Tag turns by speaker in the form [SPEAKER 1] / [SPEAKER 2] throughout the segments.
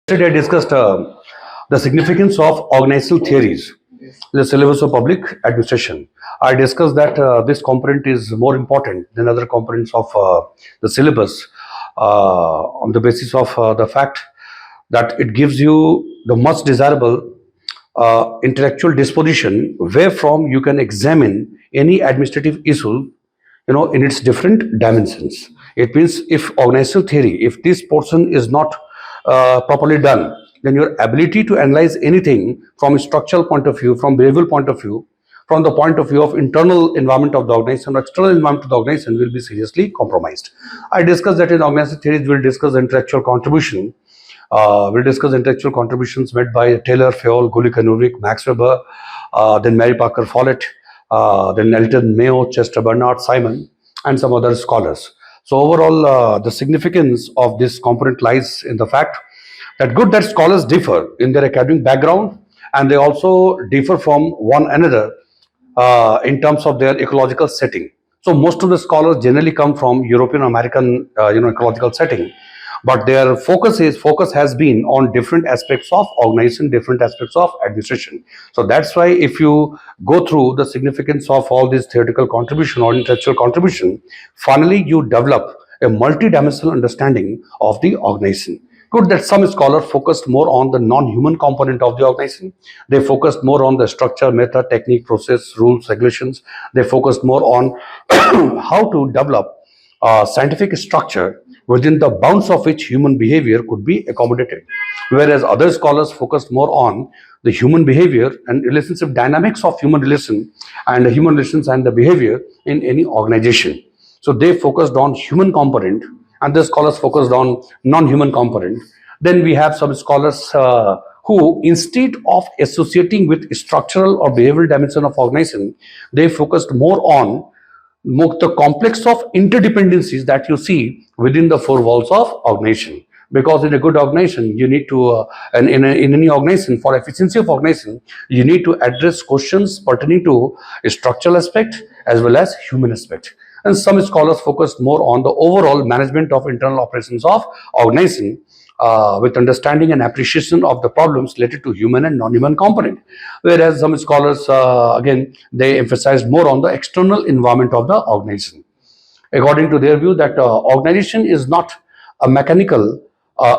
[SPEAKER 1] Yesterday I discussed the significance of organizational theories, the syllabus of public administration. I discussed that this component is more important than other components of the syllabus on the basis of the fact that it gives you the much desirable intellectual disposition wherefrom you can examine any administrative issue, in its different dimensions. It means if organizational theory, if this portion is not properly done, then your ability to analyze anything from a structural point of view, from behavioral point of view, from the point of view of internal environment of the organization or external environment of the organization will be seriously compromised. I discussed that in organizational theories, we'll discuss intellectual contribution. We'll discuss intellectual contributions made by Taylor, Fayol, Gulick and Ulrich, Max Weber, then Mary Parker Follett, then Elton, Mayo, Chester Bernard, Simon, and some other scholars. So overall, the significance of this component lies in the fact that scholars differ in their academic background, and they also differ from one another in terms of their ecological setting. So most of the scholars generally come from European American, ecological setting, but their focus has been on different aspects of organization, different aspects of administration. So that's why if you go through the significance of all this theoretical contribution or intellectual contribution, finally you develop a multi-dimensional understanding of the organization. Good that some scholars focused more on the non-human component of the organization. They focused more on the structure, method, technique, process, rules, regulations. They focused more on how to develop scientific structure within the bounds of which human behavior could be accommodated. Whereas other scholars focused more on the human behavior and relationship dynamics of human relations and the behavior in any organization. So they focused on human component, and the scholars focused on non-human component. Then we have some scholars who, instead of associating with structural or behavioral dimension of organization, they focused more on the complex of interdependencies that you see within the four walls of organization. Because in a good organization, you need to, in any organization, for efficiency of organization, you need to address questions pertaining to a structural aspect as well as human aspect. And some scholars focused more on the overall management of internal operations of organization with understanding and appreciation of the problems related to human and non-human component. Whereas some scholars, again, they emphasized more on the external environment of the organization. According to their view, that organization is not a mechanical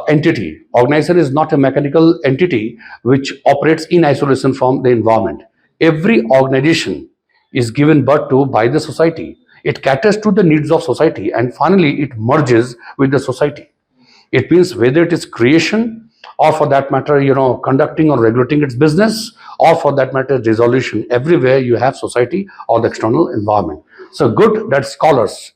[SPEAKER 1] entity. Organization is not a mechanical entity which operates in isolation from the environment. Every organization is given birth to by the society. It caters to the needs of society, and finally it merges with the society. It means whether it is creation or for that matter, conducting or regulating its business, or for that matter, resolution, everywhere you have society or the external environment. So good that scholars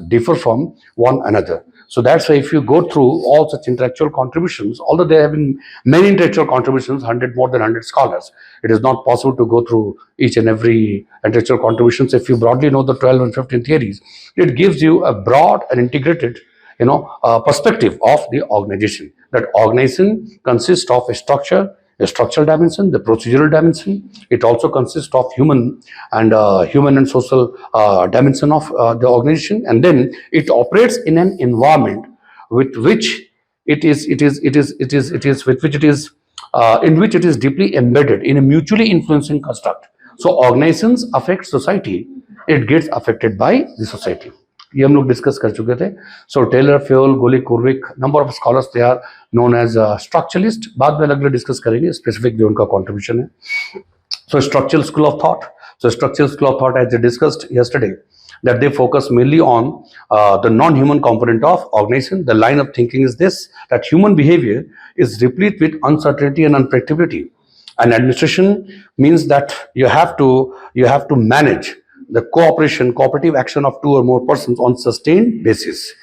[SPEAKER 1] differ from one another. So that's why if you go through all such intellectual contributions, although there have been many intellectual contributions, more than 100 scholars, it is not possible to go through each and every intellectual contributions. If you broadly know the 12 and 15 theories, it gives you a broad and integrated perspective of the organization. That organization consists of a structure, a structural dimension, the procedural dimension. It also consists of human and social dimension of the organization, and then it operates in an environment with which it is deeply embedded in a mutually influencing construct. So organizations affect society; it gets affected by the society. ये हम लोग discuss कर चुके थे. So Taylor, Fayol, Gulick, Urwick, number of scholars, they are known as structuralist. बाद में अलग discuss करेंगे स्पेसिफिक जो उनका कॉन्ट्रीब्यूशन है. So structural school of thought. So structural school of thought, as I discussed yesterday, that they focus mainly on the non-human component of organization. The line of thinking is this, that human behavior is replete with uncertainty and unpredictability. And administration means that you have to manage the cooperative action of two or more persons on sustained basis.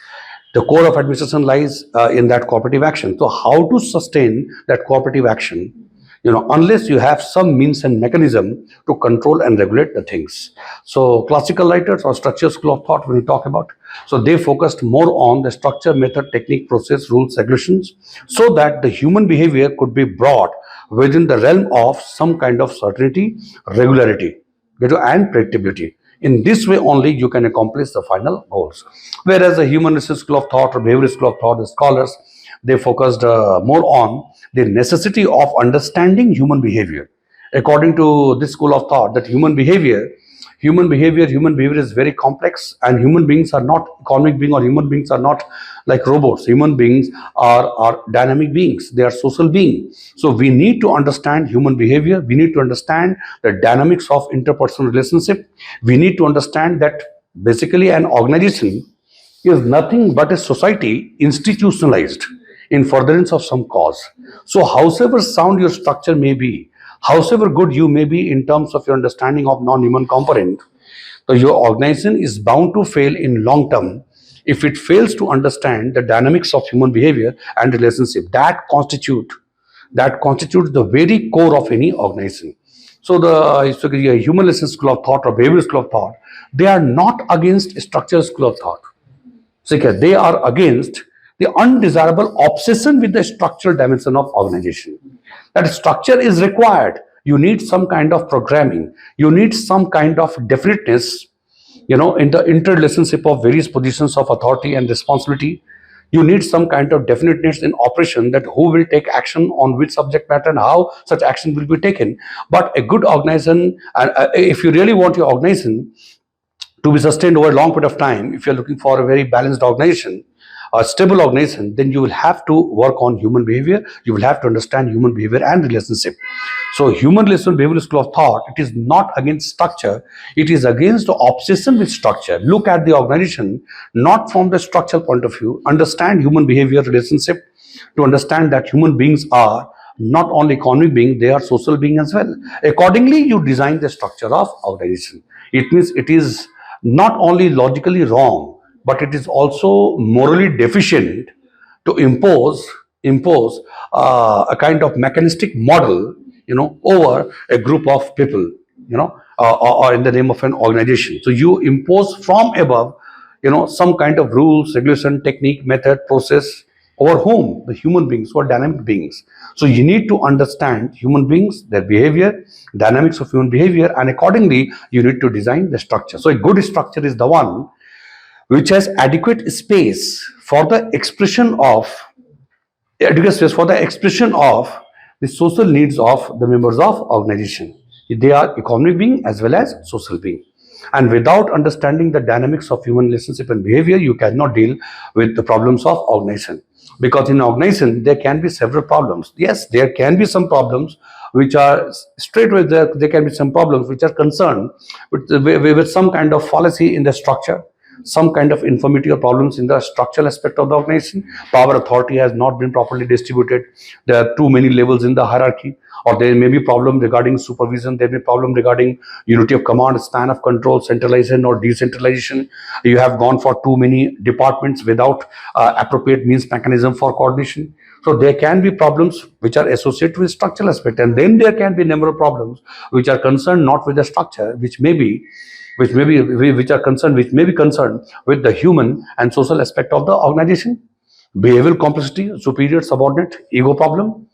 [SPEAKER 1] The core of administration lies in that cooperative action. So how to sustain that cooperative action, unless you have some means and mechanism to control and regulate the things. So classical writers or structural school of thought, when we talk about, so they focused more on the structure, method, technique, process, rules, regulations, so that the human behavior could be brought within the realm of some kind of certainty, regularity, and predictability. In this way only you can accomplish the final goals. Whereas the human research school of thought or behavioral school of thought, the scholars, they focused more on the necessity of understanding human behavior. According to this school of thought, that human behavior is very complex, and human beings are not economic beings, or human beings are not like robots. Human beings are dynamic beings. They are social beings. So we need to understand human behavior. We need to understand the dynamics of interpersonal relationship. We need to understand that basically an organization is nothing but a society institutionalized in furtherance of some cause. So howsoever sound your structure may be, howsoever good you may be in terms of your understanding of non-human component, so your organization is bound to fail in long term if it fails to understand the dynamics of human behavior and relationship that constitutes the very core of any organization. So the humanist school of thought or behavioral school of thought, they are not against structural school of thought. They are against the undesirable obsession with the structural dimension of organization. That structure is required. You need some kind of programming. You need some kind of definiteness, in the interrelationship of various positions of authority and responsibility. You need some kind of definiteness in operation, that who will take action on which subject matter and how such action will be taken. But a good organization, and if you really want your organization to be sustained over a long period of time, if you're looking for a very balanced organization, a stable organization, then you will have to work on human behavior. You will have to understand human behavior and relationship. So human relation behavioral school of thought, it is not against structure, it is against the obsession with structure. Look at the organization not from the structural point of view. Understand human behavior relationship, to understand that human beings are not only economic beings, they are social beings as well. Accordingly, you design the structure of organization. It means it is not only logically wrong, but it is also morally deficient to impose a kind of mechanistic model, over a group of people, or in the name of an organization. So you impose from above, some kind of rules, regulation, technique, method, process, over whom? The human beings, who are dynamic beings. So you need to understand human beings, their behavior, dynamics of human behavior, and accordingly you need to design the structure. So a good structure is the one which has adequate space for the expression of the social needs of the members of organization. They are economic being as well as social being. And without understanding the dynamics of human relationship and behavior, you cannot deal with the problems of organization. Because in organization, there can be several problems. Yes, there can be some problems which are straightway there. There can be some problems which are concerned with some kind of fallacy in the structure, some kind of infirmity or problems in the structural aspect of the organization. Power authority has not been properly distributed. There are too many levels in the hierarchy, or there may be problem regarding supervision. There may be problem regarding unity of command, span of control, centralization or decentralization. You have gone for too many departments without appropriate means mechanism for coordination. So there can be problems which are associated with structural aspect, and then there can be number of problems which are concerned not with the structure, which may be concerned with the human and social aspect of the organization. Behavioral complexity, superior, subordinate, ego problem.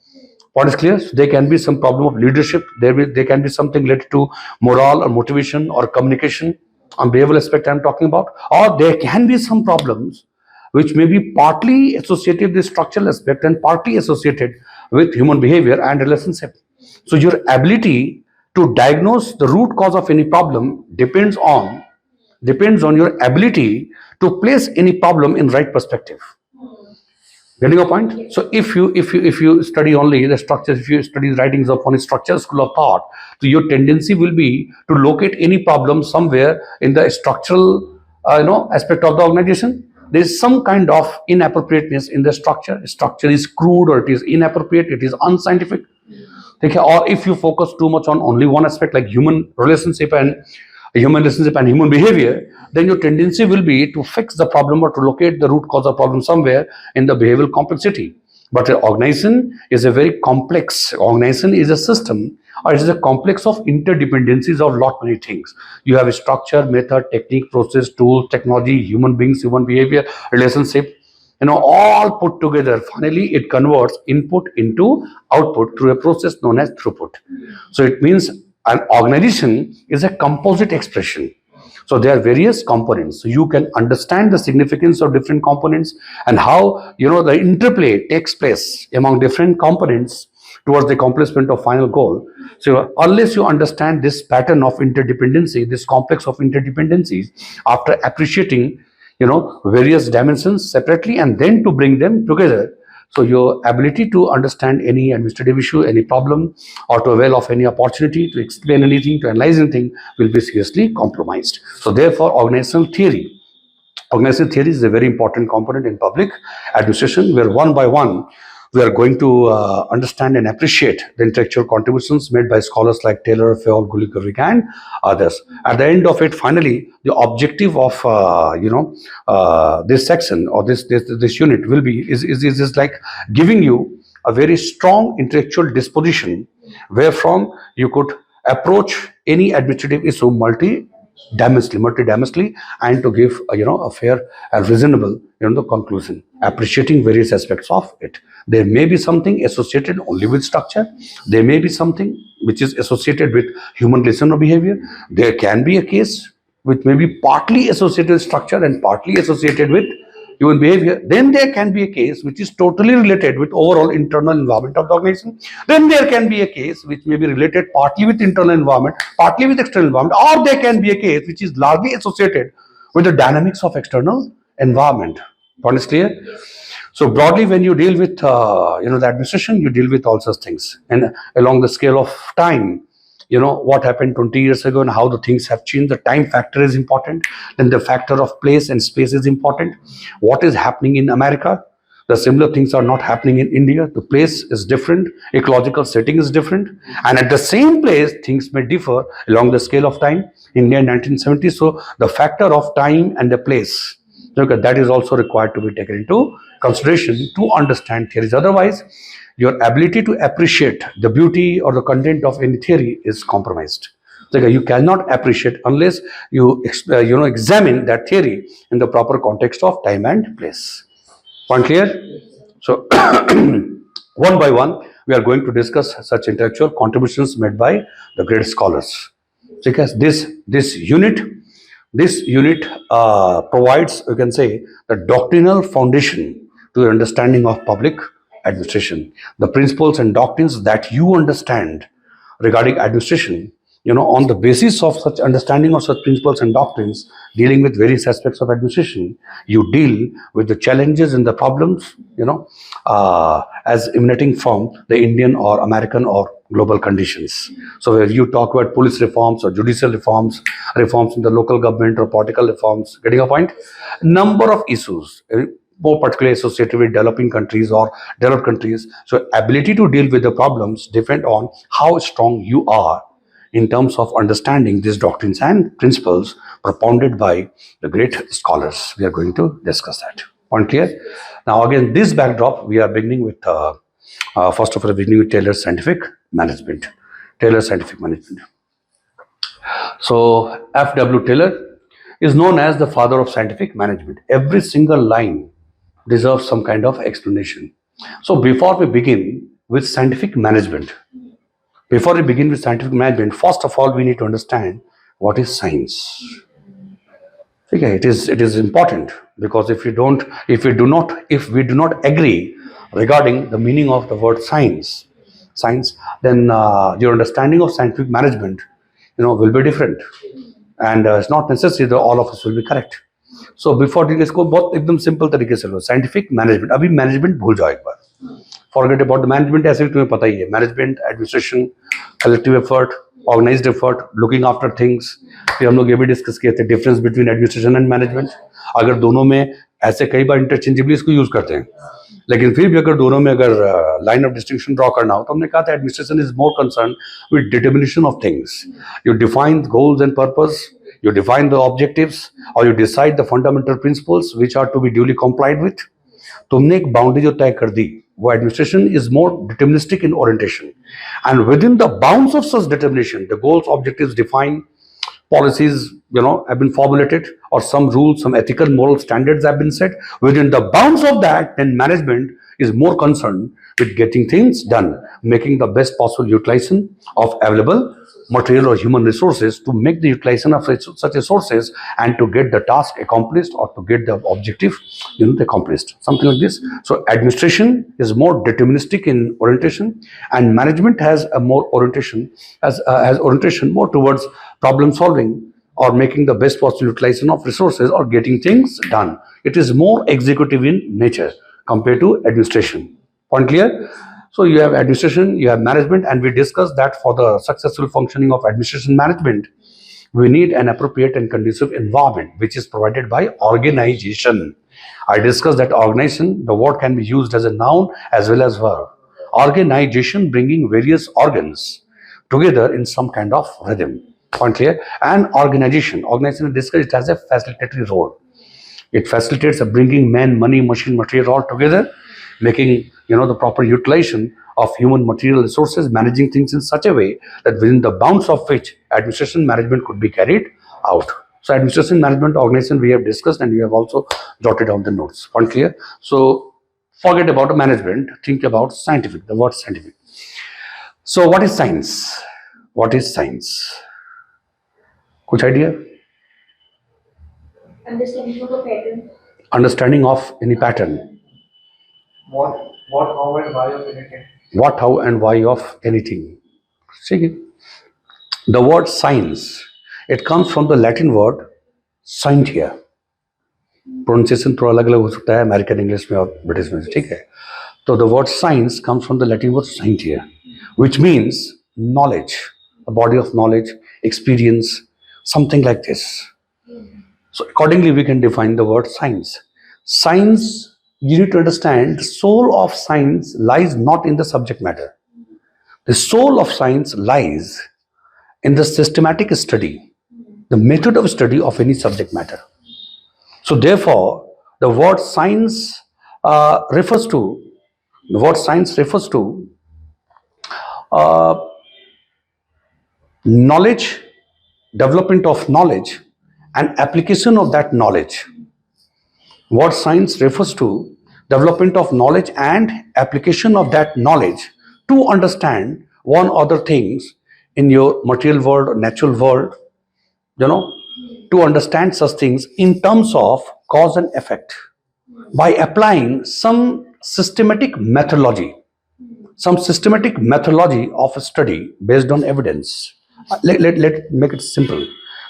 [SPEAKER 1] What is clear? So there can be some problem of leadership. There can be something related to morale or motivation or communication on behavioral aspect I'm talking about. Or there can be some problems which may be partly associated with the structural aspect and partly associated with human behavior and relationship. So your ability to diagnose the root cause of any problem depends on your ability to place any problem in right perspective. Getting a point? So if you study only the structures, if you study the writings of one structural school of thought, so your tendency will be to locate any problem somewhere in the structural aspect of the organization. There is some kind of inappropriateness in the structure. Structure is crude, or it is inappropriate, it is unscientific. Okay, or if you focus too much on only one aspect, like human relationship and human behavior, then your tendency will be to fix the problem or to locate the root cause of problem somewhere in the behavioral complexity. But an organization is a very complex. Organization is a system, or it is a complex of interdependencies of lot many things. You have a structure, method, technique, process, tools, technology, human beings, human behavior, relationship. All put together, finally it converts input into output through a process known as throughput. So it means an organization is a composite expression. So there are various components. So you can understand the significance of different components and how the interplay takes place among different components towards the accomplishment of final goal. So unless you understand this pattern of interdependency, this complex of interdependencies, after appreciating various dimensions separately and then to bring them together, so your ability to understand any administrative issue, any problem, or to avail of any opportunity, to explain anything, to analyze anything, will be seriously compromised. So therefore, organizational theory is a very important component in public administration, where one by one we are going to understand and appreciate the intellectual contributions made by scholars like Taylor, Fayol, Gulli, and others. At the end of it, finally, the objective of this section or this unit will be is like giving you a very strong intellectual disposition, wherefrom you could approach any administrative issue multidimensionally, and to give a fair and reasonable conclusion, appreciating various aspects of it. There may be something associated only with structure. There may be something which is associated with human relational behavior. There can be a case which may be partly associated with structure and partly associated with human behavior. Then there can be a case which is totally related with overall internal environment of the organization. Then there can be a case which may be related partly with internal environment, partly with external environment, or there can be a case which is largely associated with the dynamics of external environment. Point is clear? So broadly, when you deal with the administration, you deal with all such things, and along the scale of time, what happened 20 years ago and how the things have changed. The time factor is important. Then the factor of place and space is important. What is happening in America? The similar things are not happening in India. The place is different. Ecological setting is different. And at the same place, things may differ along the scale of time. India in 1970. So the factor of time and the place, that is also required to be taken into consideration to understand theories. Otherwise, your ability to appreciate the beauty or the content of any theory is compromised. You cannot appreciate unless you examine that theory in the proper context of time and place. Point clear? So one by one, we are going to discuss such intellectual contributions made by the great scholars. Because this unit provides, you can say, the doctrinal foundation to the understanding of public administration. The principles and doctrines that you understand regarding administration, on the basis of such understanding of such principles and doctrines, dealing with various aspects of administration, you deal with the challenges and the problems, as emanating from the Indian or American or global conditions. So where you talk about police reforms or judicial reforms in the local government or political reforms, getting a point? Number of issues, more particularly associated with developing countries or developed countries. So ability to deal with the problems depend on how strong you are in terms of understanding these doctrines and principles propounded by the great scholars. We are going to discuss that. Point clear? Now again, this backdrop, we are beginning with, first of all, beginning with Taylor's scientific management. So F.W. Taylor is known as the father of scientific management. Every single line deserves some kind of explanation. So before we begin with scientific management, first of all, we need to understand what is science. Okay, it is important, because if we do not agree regarding the meaning of the word science, then your understanding of scientific management, will be different, and it's not necessary that all of us will be correct. So before इसको बहुत एकदम simple तरीके से लो, scientific management. अभी management भूल जाओ एक बार, फॉरगेट अबाउट द मैनेजमेंट. ऐसे भी तुम्हें पता ही है, management, administration, collective effort, organised effort, looking after things. फिर हम लोग ये भी डिस्कस किए थे difference between administration and management. अगर दोनों में ऐसे कई बार इंटरचेंजेबली इसको यूज करते हैं, लेकिन फिर भी अगर दोनों में अगर लाइन ऑफ डिस्टिंक्शन ड्रॉ करना हो, तो हमने कहा था administration is more concern with determination of things. You define goals and purpose, you define the objectives, or you decide the fundamental principles which are to be duly complied with. तुमने एक boundary जो तय कर दी, वो administration is more deterministic in orientation, and with in the bounds of such determination the goals, objectives define, policies have been formulated, or some rules, some ethical, moral standards have been set. Within the bounds of that, then management is more concerned with getting things done, making the best possible utilization of available material or human resources to make the utilization of such resources and to get the task accomplished or to get the objective accomplished, something like this. So administration is more deterministic in orientation, and management has a more orientation has orientation more towards problem solving or making the best possible utilization of resources or getting things done. It is more executive in nature compared to administration. Point clear? So you have administration, you have management, and we discussed that for the successful functioning of administration management, we need an appropriate and conducive environment, which is provided by organization. I discussed that organization, the word can be used as a noun as well as verb. Organization, bringing various organs together in some kind of rhythm. Point clear? And organization discussed it has a facilitatory role. It facilitates a bringing man, money, machine, material all together, making the proper utilization of human material resources, managing things in such a way that within the bounds of which administration management could be carried out. So administration management organization we have discussed, and we have also jotted down the notes. Point clear? So forget about the management, think about scientific, the word scientific. So what is science? What is science? Kuch idea?
[SPEAKER 2] Understanding of a pattern.
[SPEAKER 1] Understanding of any pattern.
[SPEAKER 3] What, how, and why of anything.
[SPEAKER 1] What, how, and why of anything. See, the word science, it comes from the Latin word scientia. Pronunciation थोड़ा अलग अलग हो सकता है American English में और British में, ठीक है? So the word science comes from the Latin word scientia, which means knowledge, a body of knowledge, experience, something like this. So accordingly, we can define the word science. Science, you need to understand, the soul of science lies not in the subject matter. The soul of science lies in the systematic study, the method of study of any subject matter. So therefore, the word science refers to knowledge, development of knowledge, and application of that knowledge. What science refers to development of knowledge and application of that knowledge to understand one other things in your material world or natural world, to understand such things in terms of cause and effect by applying some systematic methodology of a study based on evidence. Let make it simple.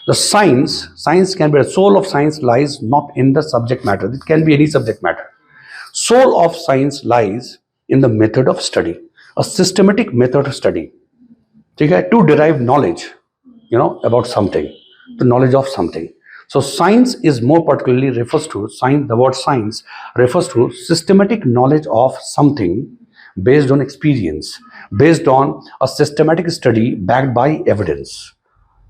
[SPEAKER 1] The science can be, the soul of science lies not in the subject matter. It can be any subject matter. Soul of science lies in the method of study, a systematic method of study. Okay, to derive knowledge, about something, the knowledge of something. So science is more particularly refers to science. The word science refers to systematic knowledge of something based on experience, based on a systematic study backed by evidence.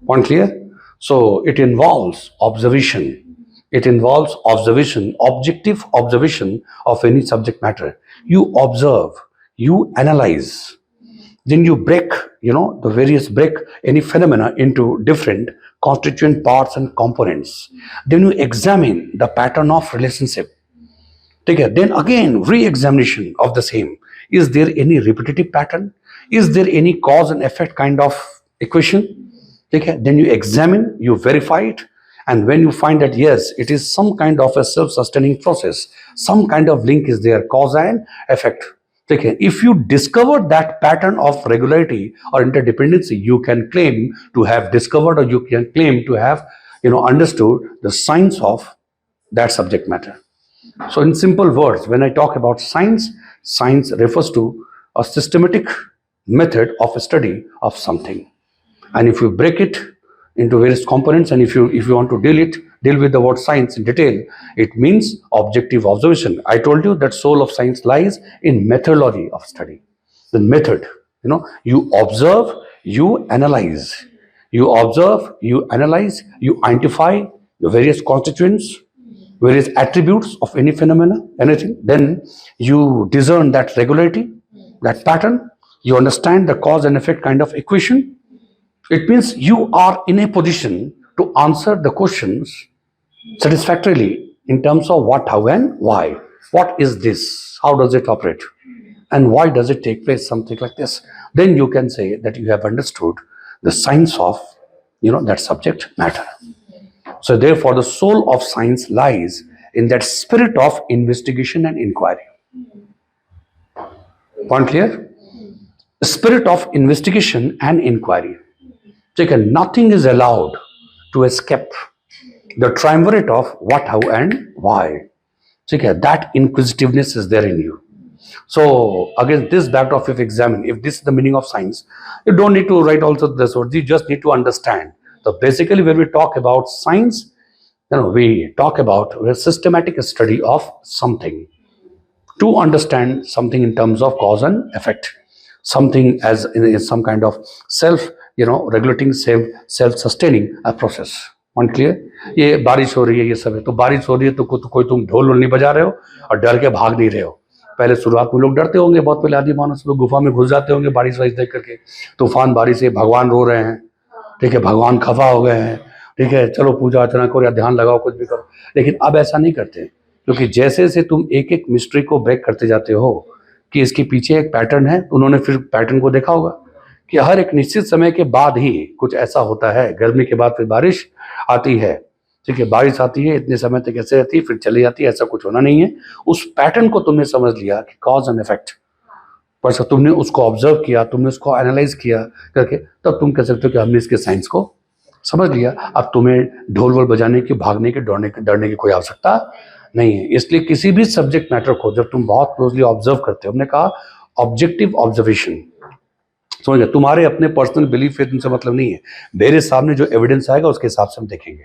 [SPEAKER 1] Point clear? So it involves observation. It involves observation, objective observation of any subject matter. You observe, you analyze, then you break, break any phenomena into different constituent parts and components. Then you examine the pattern of relationship. Then again, re-examination of the same. Is there any repetitive pattern? Is there any cause and effect kind of equation? Then you examine, you verify it, and when you find that yes, it is some kind of a self-sustaining process, some kind of link is there, cause and effect. If you discover that pattern of regularity or interdependency, you can claim to have discovered, or you can claim to have understood the science of that subject matter. So in simple words, when I talk about science, science refers to a systematic method of study of something. And if you break it into various components, and if you want to deal with the word science in detail, it means objective observation. I told you that soul of science lies in methodology of study. The method, you observe, you analyze. You observe, you analyze, you identify the various constituents, various attributes of any phenomena, anything. Then you discern that regularity, that pattern. You understand the cause and effect kind of equation. It means you are in a position to answer the questions satisfactorily in terms of what, how, and why. What is this? How does it operate? And why does it take place? Something like this. Then you can say that you have understood the science of, that subject matter. So therefore, the soul of science lies in that spirit of investigation and inquiry. Point clear? The spirit of investigation and inquiry. Nothing is allowed to escape the triumvirate of what, how, and why. That inquisitiveness is there in you. So against this backdrop, if examine, if this is the meaning of science, you don't need to write also this word. You just need to understand. So basically, when we talk about science, we talk about a systematic study of something to understand something in terms of cause and effect. Something as in some kind of self, regulating, self-sustaining process. One clear? ये बारिश हो रही है, ये सब है, तो बारिश हो रही है तो कोई तुम ढोल नहीं बजा रहे हो और डर के भाग नहीं रहे हो. पहले शुरुआत में लोग डरते होंगे, बहुत पहले आदि मानस लोग गुफा में घुस जाते होंगे बारिश वारिश देख करके, तूफान बारिश है, भगवान रो रहे हैं, ठीक है, भगवान खफा हो गए हैं, ठीक है, चलो पूजा अर्चना करो या ध्यान लगाओ, कुछ भी करो. लेकिन अब ऐसा नहीं करते, क्योंकि जैसे जैसे तुम एक एक मिस्ट्री को ब्रेक करते जाते हो कि इसके पीछे एक पैटर्न है, उन्होंने फिर पैटर्न को देखा होगा कि हर एक निश्चित समय के बाद ही कुछ ऐसा होता है. गर्मी के बाद फिर बारिश आती है, ठीक है, बारिश आती है, इतने समय तक ऐसे रहती है, फिर चली जाती है. ऐसा कुछ होना नहीं है. उस पैटर्न को तुमने समझ लिया कि कॉज एंड इफेक्ट, पर तुमने उसको ऑब्जर्व किया, तुमने उसको एनालाइज किया करके, तब तुम कह सकते हो कि हमने इसके साइंस को समझ लिया. अब तुम्हें ढोल वोल बजाने की, भागने के, डरने की कोई आवश्यकता नहीं है. इसलिए किसी भी सब्जेक्ट मैटर को जब तुम बहुत क्लोजली ऑब्जर्व करते हो, हमने कहा ऑब्जेक्टिव ऑब्जर्वेशन, समझ गए, तुम्हारे अपने पर्सनल बिलीफ है, तुमसे मतलब नहीं है. मेरे सामने जो एविडेंस आएगा उसके हिसाब से हम देखेंगे,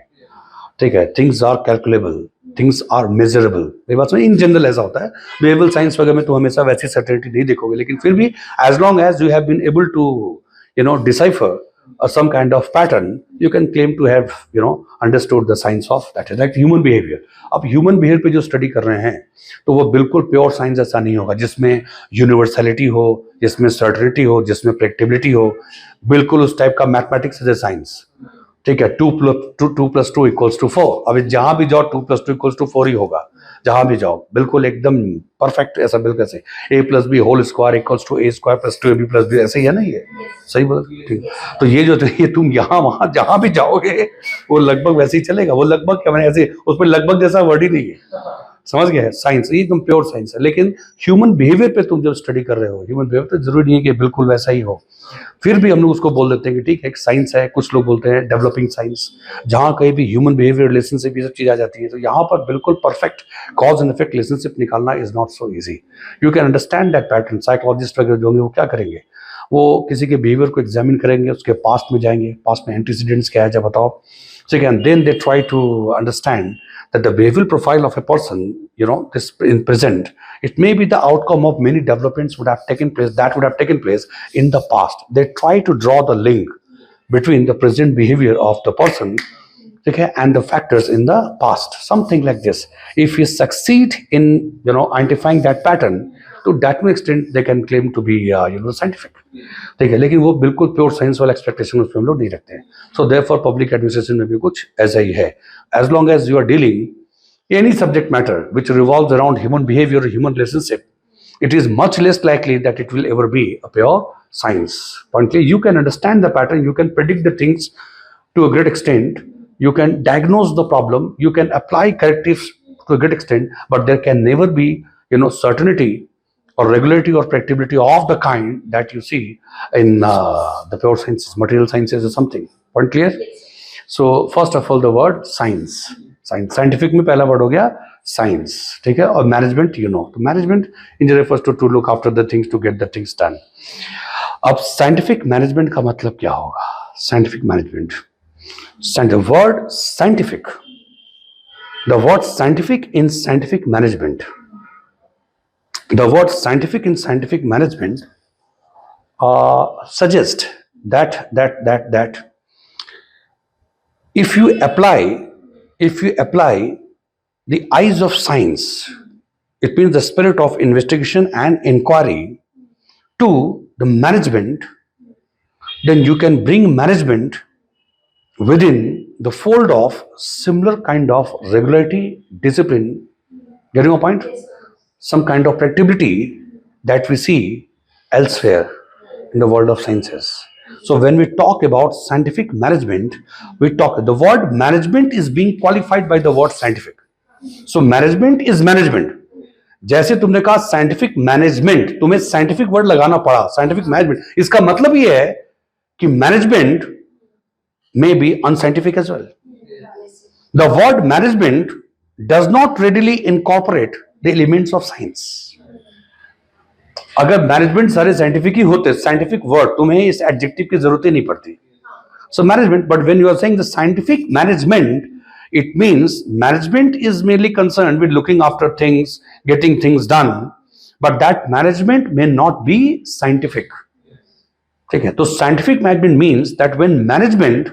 [SPEAKER 1] ठीक है. Things are calculable, things are measurable. मेरी बात समझ, इन जनरल ऐसा होता है. बिहेवियरल साइंस वगैरह में तो हमेशा वैसी सर्टेनिटी नहीं देखोगे, लेकिन फिर भी as long as you have been able to decipher some kind of pattern, you can claim to have understood the science of that is like human behavior. अब human behavior पे जो स्टडी कर रहे हैं तो वो बिल्कुल प्योर साइंस ऐसा नहीं होगा जिसमें यूनिवर्सलिटी हो, जिसमें सर्टेनिटी हो, जिसमें प्रेडिक्टेबिलिटी हो. बिल्कुल उस टाइप का मैथमेटिक्स है साइंस, ठीक है. 2 + 2 = 4. अभी जहां भी जाओ 2 + 2 = 4 ही होगा, जहां भी जाओ बिल्कुल एकदम परफेक्ट. ऐसा बिल्कुल ऐसे a + b whole square = a² + 2ab + b, ऐसे ही है ना, ये सही बोल, ठीक. तो ये तुम यहाँ वहां जहां भी जाओगे वो लगभग वैसे ही चलेगा. वो लगभग क्या, मैंने ऐसे उसमें लगभग जैसा वर्ड ही नहीं है, समझ गए. साइंस ये तुम प्योर साइंस है. लेकिन ह्यूमन बिहेवियर पे तुम जब स्टडी कर रहे हो, ह्यूमन बिहेवियर तो जरूरी नहीं है कि बिल्कुल वैसा ही हो. फिर भी हम लोग उसको बोल देते हैं कि ठीक है, एक साइंस है. कुछ लोग बोलते हैं डेवलपिंग साइंस, जहां कहीं भी ह्यूमन बिहेवियर रिलेशनशिप ये सब चीज आ जाती है. तो यहाँ पर बिल्कुल perfect cause and effect relationship निकालना is not so easy. You can understand that pattern. Psychologist वगैरह जो होंगे वो क्या करेंगे, वो किसी के बिहेवियर को एग्जामिन करेंगे, उसके पास्ट में जाएंगे, पास्ट में एंटीसीडेंट्स क्या है जब बताओ, ठीक है. Then they try to understand that the behavioral profile of a person, this in present, it may be the outcome of many developments would have taken place in the past. They try to draw the link between the present behavior of the person, okay, and the factors in the past, something like this. If you succeed in identifying that pattern, to that extent they can claim to be scientific, ठीक है. लेकिन वो बिल्कुल pure science वाला expectation उसमें हम लोग नहीं रखते हैं. सो देयरफॉर पब्लिक एडमिनिस्ट्रेशन में भी कुछ ऐसा ही है. As long as you are dealing any subject matter which revolves around human behaviour, human relationship, it is much less likely that it will ever be a pure science. Pointly, you can understand the pattern, you can predict the things to a great extent, you can diagnose the problem, you can apply correctives to a great extent, but there can never be certainty or regularity or predictability of the kind that you see in the pure sciences, material sciences or something. Point clear? So first of all, the word science. Scientific में पहला word हो गया science, ठीक है. और management, तो management in refers to look after the things, to get the things done. अब scientific management का मतलब क्या होगा? Scientific management, word scientific, the word scientific in scientific management, the word scientific in scientific management suggest that if you apply the eyes of science, it means the spirit of investigation and inquiry to the management, then you can bring management within the fold of similar kind of regularity, discipline, getting a point? Some kind of predictability that we see elsewhere in the world of sciences. So when we talk about scientific management, we talk, the word management is being qualified by the word scientific. So management is management. जैसे तुमने कहा scientific management, तुम्हें scientific word लगाना पड़ा, scientific management, इसका मतलब ये है कि management may be unscientific as well. The word management does not readily incorporate the elements of science. अगर मैनेजमेंट सारे साइंटिफिक ही होते, साइंटिफिक वर्ड, तुम्हें इस एडजेक्टिव की जरूरत ही नहीं पड़ती. So management, but when you are saying the scientific management, it means management is merely concerned with looking after things, getting things done, but that management may not be scientific. ठीक है, तो scientific management means that when management,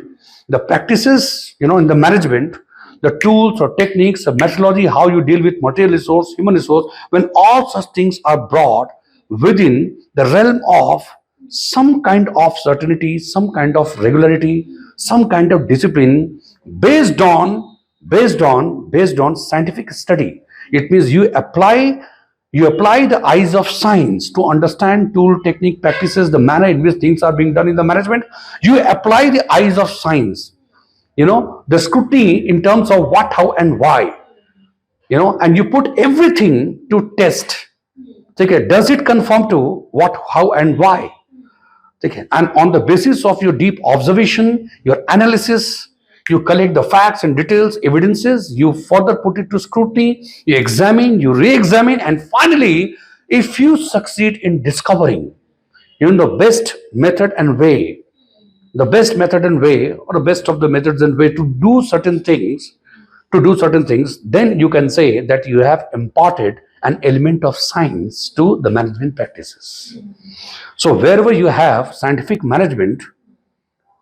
[SPEAKER 1] the practices, in the management, the tools or techniques, the methodology, how you deal with material resource, human resource, when all such things are brought within the realm of some kind of certainty, some kind of regularity, some kind of discipline based on scientific study. It means you apply the eyes of science to understand tool, technique, practices, the manner in which things are being done in the management. You apply the eyes of science, the scrutiny in terms of what, how, and why, and you put everything to test. Okay, does it conform to what, how, and why? Okay, and on the basis of your deep observation, your analysis, you collect the facts and details, evidences, you further put it to scrutiny, you examine, you re-examine, and finally, if you succeed in discovering, the best method and way, or the best of the methods and way to do certain things, then you can say that you have imparted an element of science to the management practices. So wherever you have scientific management,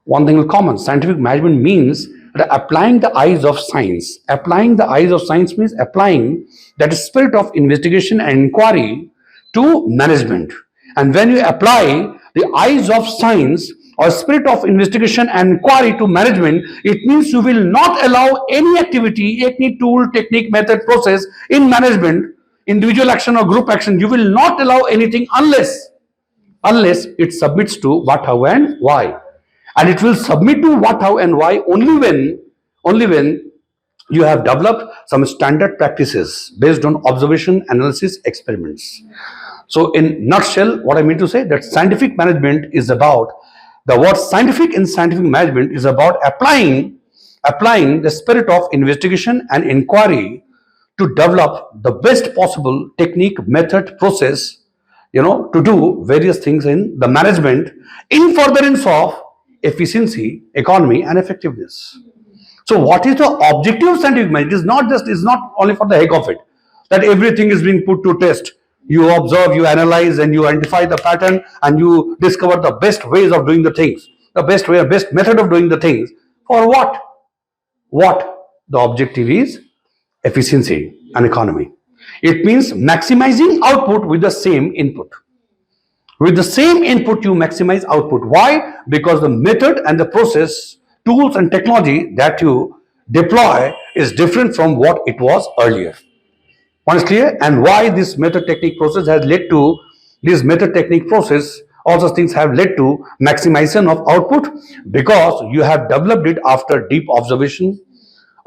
[SPEAKER 1] one thing will common. Scientific management means that applying the eyes of science. Applying the eyes of science means applying that spirit of investigation and inquiry to management. And when you apply the eyes of science or spirit of investigation and inquiry to management, it means you will not allow any activity, any tool, technique, method, process in management, individual action or group action. You will not allow anything unless it submits to what, how, and why. And it will submit to what, how, and why only when you have developed some standard practices based on observation, analysis, experiments. So in nutshell, what I mean to say that scientific management is about, the word scientific in scientific management is about applying the spirit of investigation and inquiry to develop the best possible technique, method, process, to do various things in the management in furtherance of efficiency, economy, and effectiveness. So what is the objective of scientific management? It's not only for the heck of it, that everything is being put to test. You observe, you analyze, and you identify the pattern, and you discover the best ways of doing the things, the best method of doing the things. For what? The objective is efficiency and economy. It means maximizing output with the same input. With the same input, you maximize output. Why? Because the method and the process, tools and technology that you deploy is different from what it was earlier. One is clear? And why this method technique process has led to, all such things have led to maximization of output, because you have developed it after deep observation,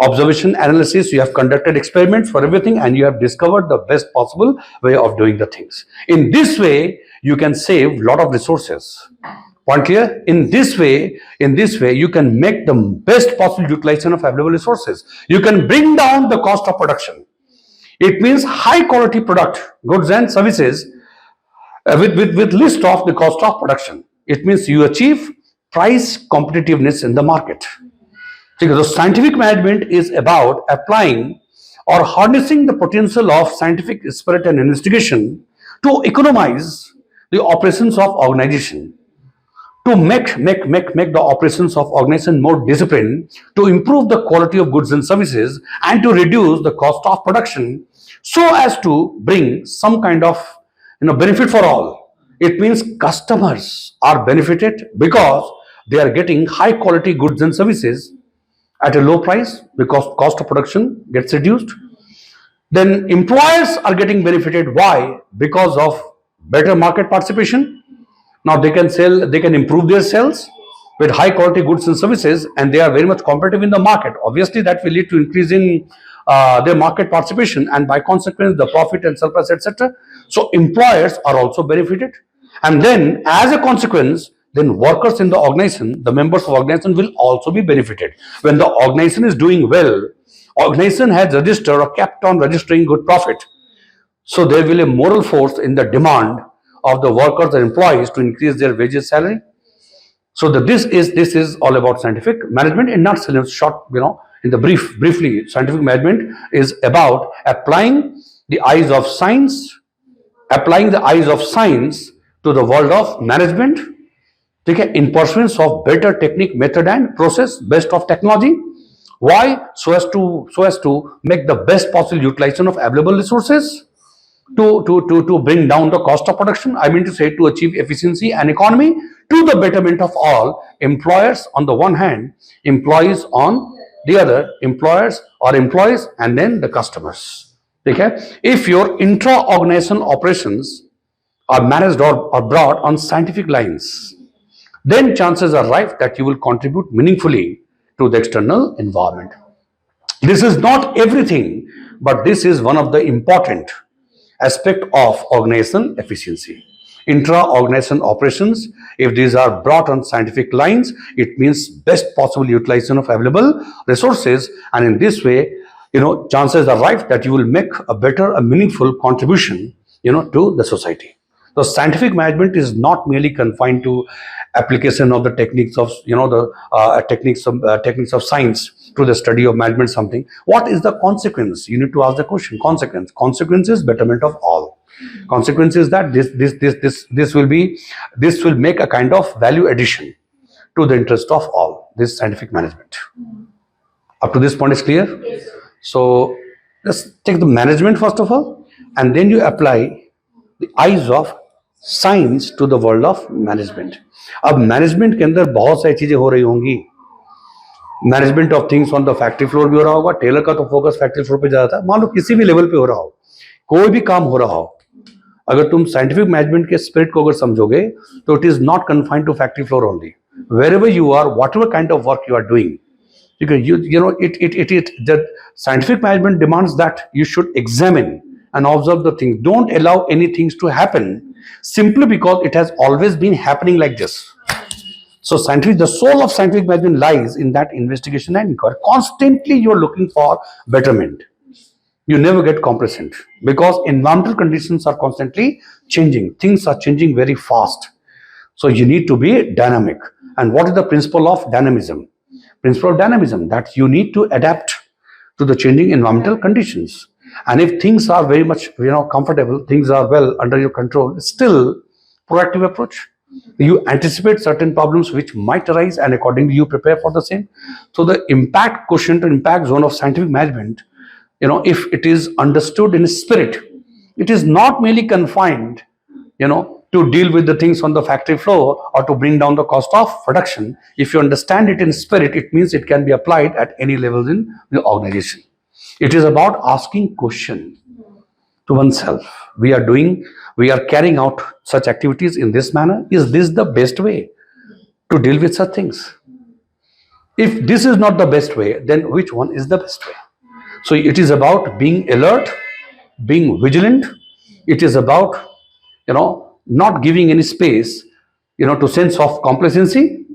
[SPEAKER 1] analysis, you have conducted experiments for everything, and you have discovered the best possible way of doing the things. In this way, you can save a lot of resources. Point clear? In this way, you can make the best possible utilization of available resources. You can bring down the cost of production. It means high quality product, goods and services with list of the cost of production. It means you achieve price competitiveness in the market. Because scientific management is about applying or harnessing the potential of scientific spirit and investigation to economize the operations of organization, to make the operations of organization more disciplined, to improve the quality of goods and services, and to reduce the cost of production, so as to bring some kind of benefit for all. It means customers are benefited because they are getting high quality goods and services at a low price because cost of production gets reduced. Then employers are getting benefited. Why? Because of better market participation. Now they can sell, they can improve their sales with high quality goods and services, and they are very much competitive in the market. Obviously, that will lead to increasing their market participation, and by consequence, the profit and surplus, etc. So employers are also benefited, and then as a consequence, then workers in the organization, the members of organization will also be benefited. When the organization is doing well, organization has registered or kept on registering good profit. So there will be a moral force in the demand of the workers and employees to increase their wages, salary. So this is all about scientific management. In not short, in the briefly, scientific management is about applying the eyes of science, to the world of management. Okay, in pursuance of better technique, method, and process based of technology. Why? So as to make the best possible utilization of available resources, to bring down the cost of production. I mean to say, to achieve efficiency and economy to the betterment of all employers on the one hand, employees on the other, employers or employees, and then the customers. Okay? If your intra-organization operations are managed or brought on scientific lines, then chances are rife that you will contribute meaningfully to the external environment. This is not everything, but this is one of the important aspect of organization efficiency. Intra-organization operations, if these are brought on scientific lines, it means best possible utilization of available resources, and in this way, chances are rife that you will make a better, a meaningful contribution, to the society. So scientific management is not merely confined to application of the techniques of, techniques of science to the study of management something. What is the consequence? You need to ask the question. Consequence is betterment of all. Consequence is that this will make a kind of value addition to the interest of all. This scientific management. Up to this point is clear?
[SPEAKER 2] Yes.
[SPEAKER 1] So let's take the management first of all, and then you apply the eyes of science to the world of management. अब management के अंदर बहुत सारी चीजें हो रही होंगी. Management of things on the factory floor भी हो रहा होगा. टेलर का तो फोकस फैक्ट्री फ्लोर पे ज्यादा था. मान लो किसी भी लेवल पे हो रहा हो, कोई भी काम हो रहा हो, अगर तुम साइंटिफिक मैनेजमेंट के स्पिरिट को अगर समझोगे तो it is not confined to factory floor only. wherever you are, whatever kind of work you are doing, because the scientific management demands that you should examine and observe the things. Don't allow any things to happen simply because it has always been happening like this. So the soul of scientific management lies in that investigation and inquiry. Constantly you are looking for betterment. You never get complacent because environmental conditions are constantly changing. Things are changing very fast. So you need to be dynamic. And what is the principle of dynamism? Principle of dynamism, that you need to adapt to the changing environmental conditions. And if things are very much comfortable, things are well under your control, still proactive approach. You anticipate certain problems which might arise and accordingly you prepare for the same. So the impact quotient or impact zone of scientific management, if it is understood in spirit, it is not merely confined, to deal with the things on the factory floor or to bring down the cost of production. If you understand it in spirit, it means it can be applied at any levels in the organization. It is about asking question to oneself. We are carrying out such activities in this manner. Is this the best way to deal with such things? If this is not the best way, then which one is the best way? So it is about being alert, being vigilant. It is about, not giving any space, to sense of complacency,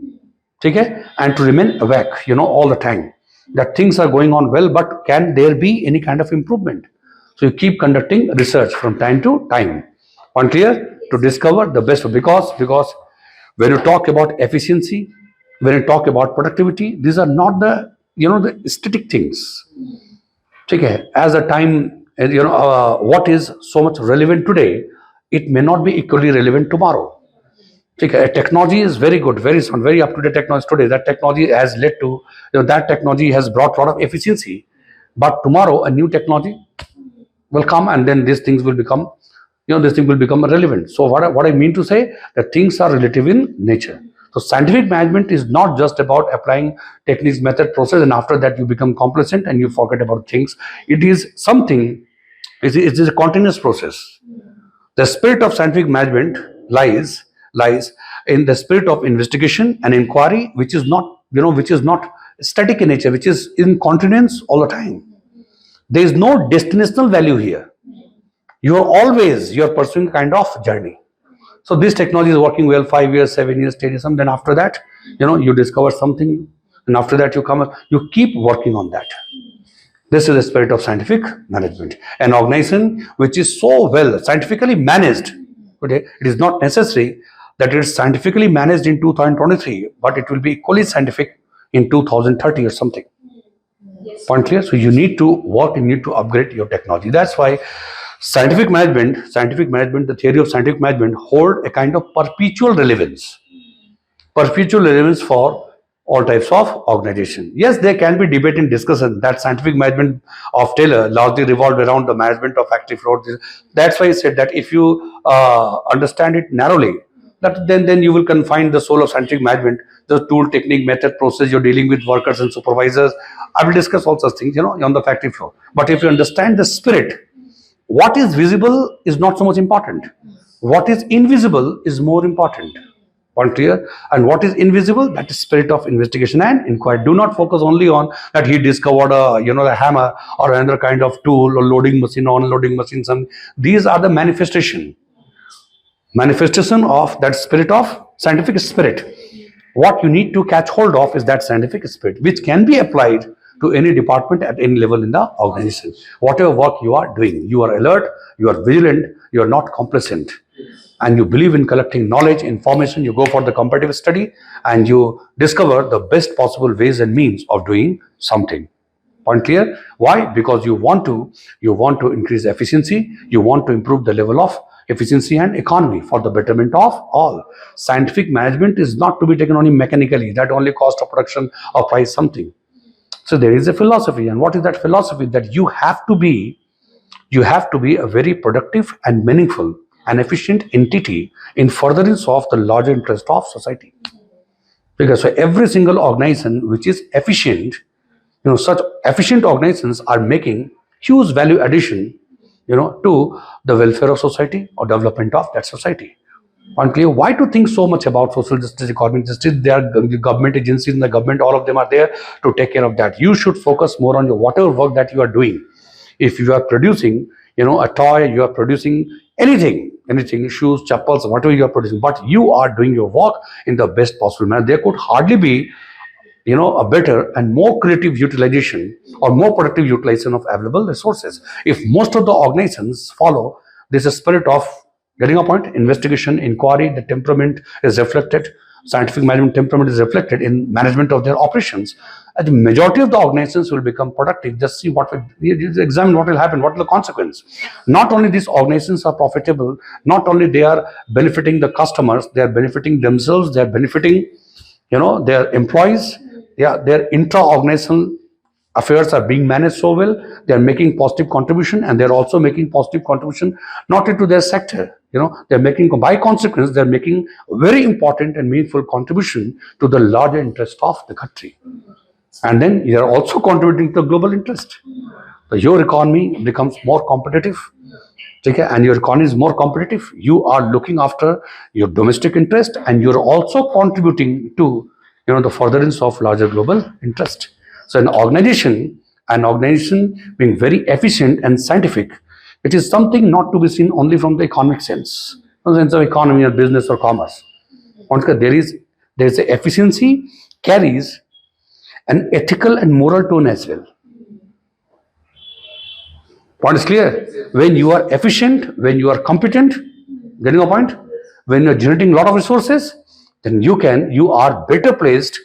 [SPEAKER 1] okay, and to remain awake, all the time, that things are going on well, but can there be any kind of improvement? So you keep conducting research from time to time. One clear, to discover the best, because when you talk about efficiency, when you talk about productivity, these are not the static things. Okay, as a time, what is so much relevant today, it may not be equally relevant tomorrow. Okay, technology is very good, very sound, very up-to-date technology today. That technology has led to, that technology has brought a lot of efficiency. But tomorrow, a new technology will come, and then these things will become, this thing will become irrelevant. So what I mean to say, that things are relative in nature. So scientific management is not just about applying techniques, method, process, and after that you become complacent and you forget about things. It is something, it is a continuous process. The spirit of scientific management lies in the spirit of investigation and inquiry, which is not, which is not static in nature, which is in continuance all the time. There is no destinational value here. You're pursuing a kind of journey. So this technology is working well 5 years, 7 years, 10 years, then after that, you discover something, and after that you keep working on that. This is the spirit of scientific management. An organization which is so well scientifically managed, okay, it is not necessary that it is scientifically managed in 2023, but it will be equally scientific in 2030 or something. Point clear? So you need to work, you need to upgrade your technology. That's why scientific management, the theory of scientific management hold a kind of perpetual relevance for all types of organization. Yes, there can be debate and discussion that scientific management of Taylor largely revolved around the management of factory floor. That's why I said that if you understand it narrowly, that then you will confine the soul of scientific management, the tool, technique, method, process. You're dealing with workers and supervisors. I will discuss all such things, on the factory floor. But if you understand the spirit, what is visible is not so much important. What is invisible is more important. Point clear? And what is invisible? That is spirit of investigation and inquiry. Do not focus only on that he discovered a hammer or another kind of tool or loading machine, unloading machine. These are the manifestation of that spirit of scientific spirit. What you need to catch hold of is that scientific spirit, which can be applied to any department at any level in the organization. Whatever work you are doing, you are alert, you are vigilant, you are not complacent, and you believe in collecting knowledge, information. You go for the comparative study and you discover the best possible ways and means of doing something. Point clear? Why? Because you want to increase efficiency, you want to improve the level of efficiency and economy for the betterment of all. Scientific management is not to be taken only mechanically, that only cost of production or price something. So there is a philosophy, and what is that philosophy? That you have to be a very productive and meaningful and efficient entity in furtherance of the larger interest of society. Because so every single organization which is efficient, such efficient organizations are making huge value addition, to the welfare of society or development of that society. Unclear. Why to think so much about social justice, economic justice? There are government agencies in the government, all of them are there to take care of that. You should focus more on your whatever work that you are doing. If you are producing, a toy, you are producing anything, shoes, chappals, whatever you are producing, but you are doing your work in the best possible manner. There could hardly be, a better and more creative utilization or more productive utilization of available resources. If most of the organizations follow this spirit of getting a point, investigation, inquiry, the temperament is reflected, scientific management temperament is reflected in management of their operations, and the majority of the organizations will become productive. Just see examine what will happen, what is the consequence. Not only these organizations are profitable, not only they are benefiting the customers, they are benefiting themselves, they are benefiting, their employees. Their intra-organizational affairs are being managed so well. They are making positive contribution, and they are also making positive contribution not into their sector. They are making, by consequence, they are making very important and meaningful contribution to the larger interest of the country. And then you are also contributing to the global interest. So your economy becomes more competitive. Okay, and your economy is more competitive. You are looking after your domestic interest, and you are also contributing to the furtherance of larger global interest. So an organization being very efficient and scientific, it is something not to be seen only from the economic sense, from the sense of economy or business or commerce. There is the efficiency carries an ethical and moral tone as well. Point is clear. When you are efficient, when you are competent, getting a point, when you are generating a lot of resources, then you are better placed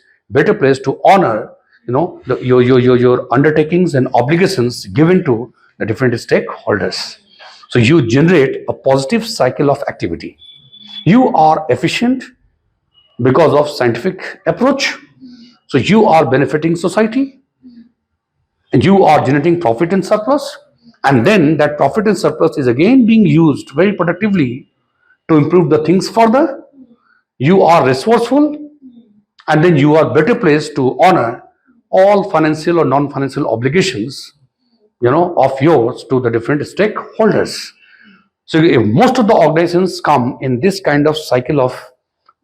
[SPEAKER 1] to honor, your undertakings and obligations given to the different stakeholders. So you generate a positive cycle of activity. You are efficient because of scientific approach. So you are benefiting society, and you are generating profit and surplus, and then that profit and surplus is again being used very productively to improve the things further. You are resourceful, and then you are better placed to honor all financial or non-financial obligations, of yours to the different stakeholders. So if most of the organizations come in this kind of cycle of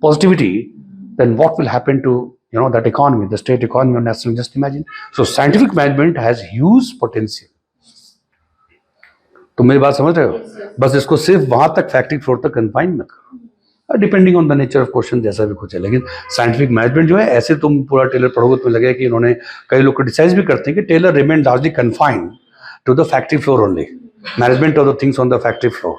[SPEAKER 1] positivity, then what will happen to that economy, the state economy or national? Just imagine. So scientific management has huge potential. तो मेरी बात समझ रहे हो? बस इसको सिर्फ वहां तक फैक्ट्री फ्लोर तक कन्फाइन मत करो, depending on the nature of question, जैसा भी कुछ है. लेकिन साइंटिफिक मैनेजमेंट जो है, ऐसे तुम पूरा टेलर पढ़ोगे तो लगेगा कि इन्होंने, कई लोग क्रिटिसाइज भी करते हैं कि Taylor remain largely confined to the factory floor only, management of the things on the factory floor.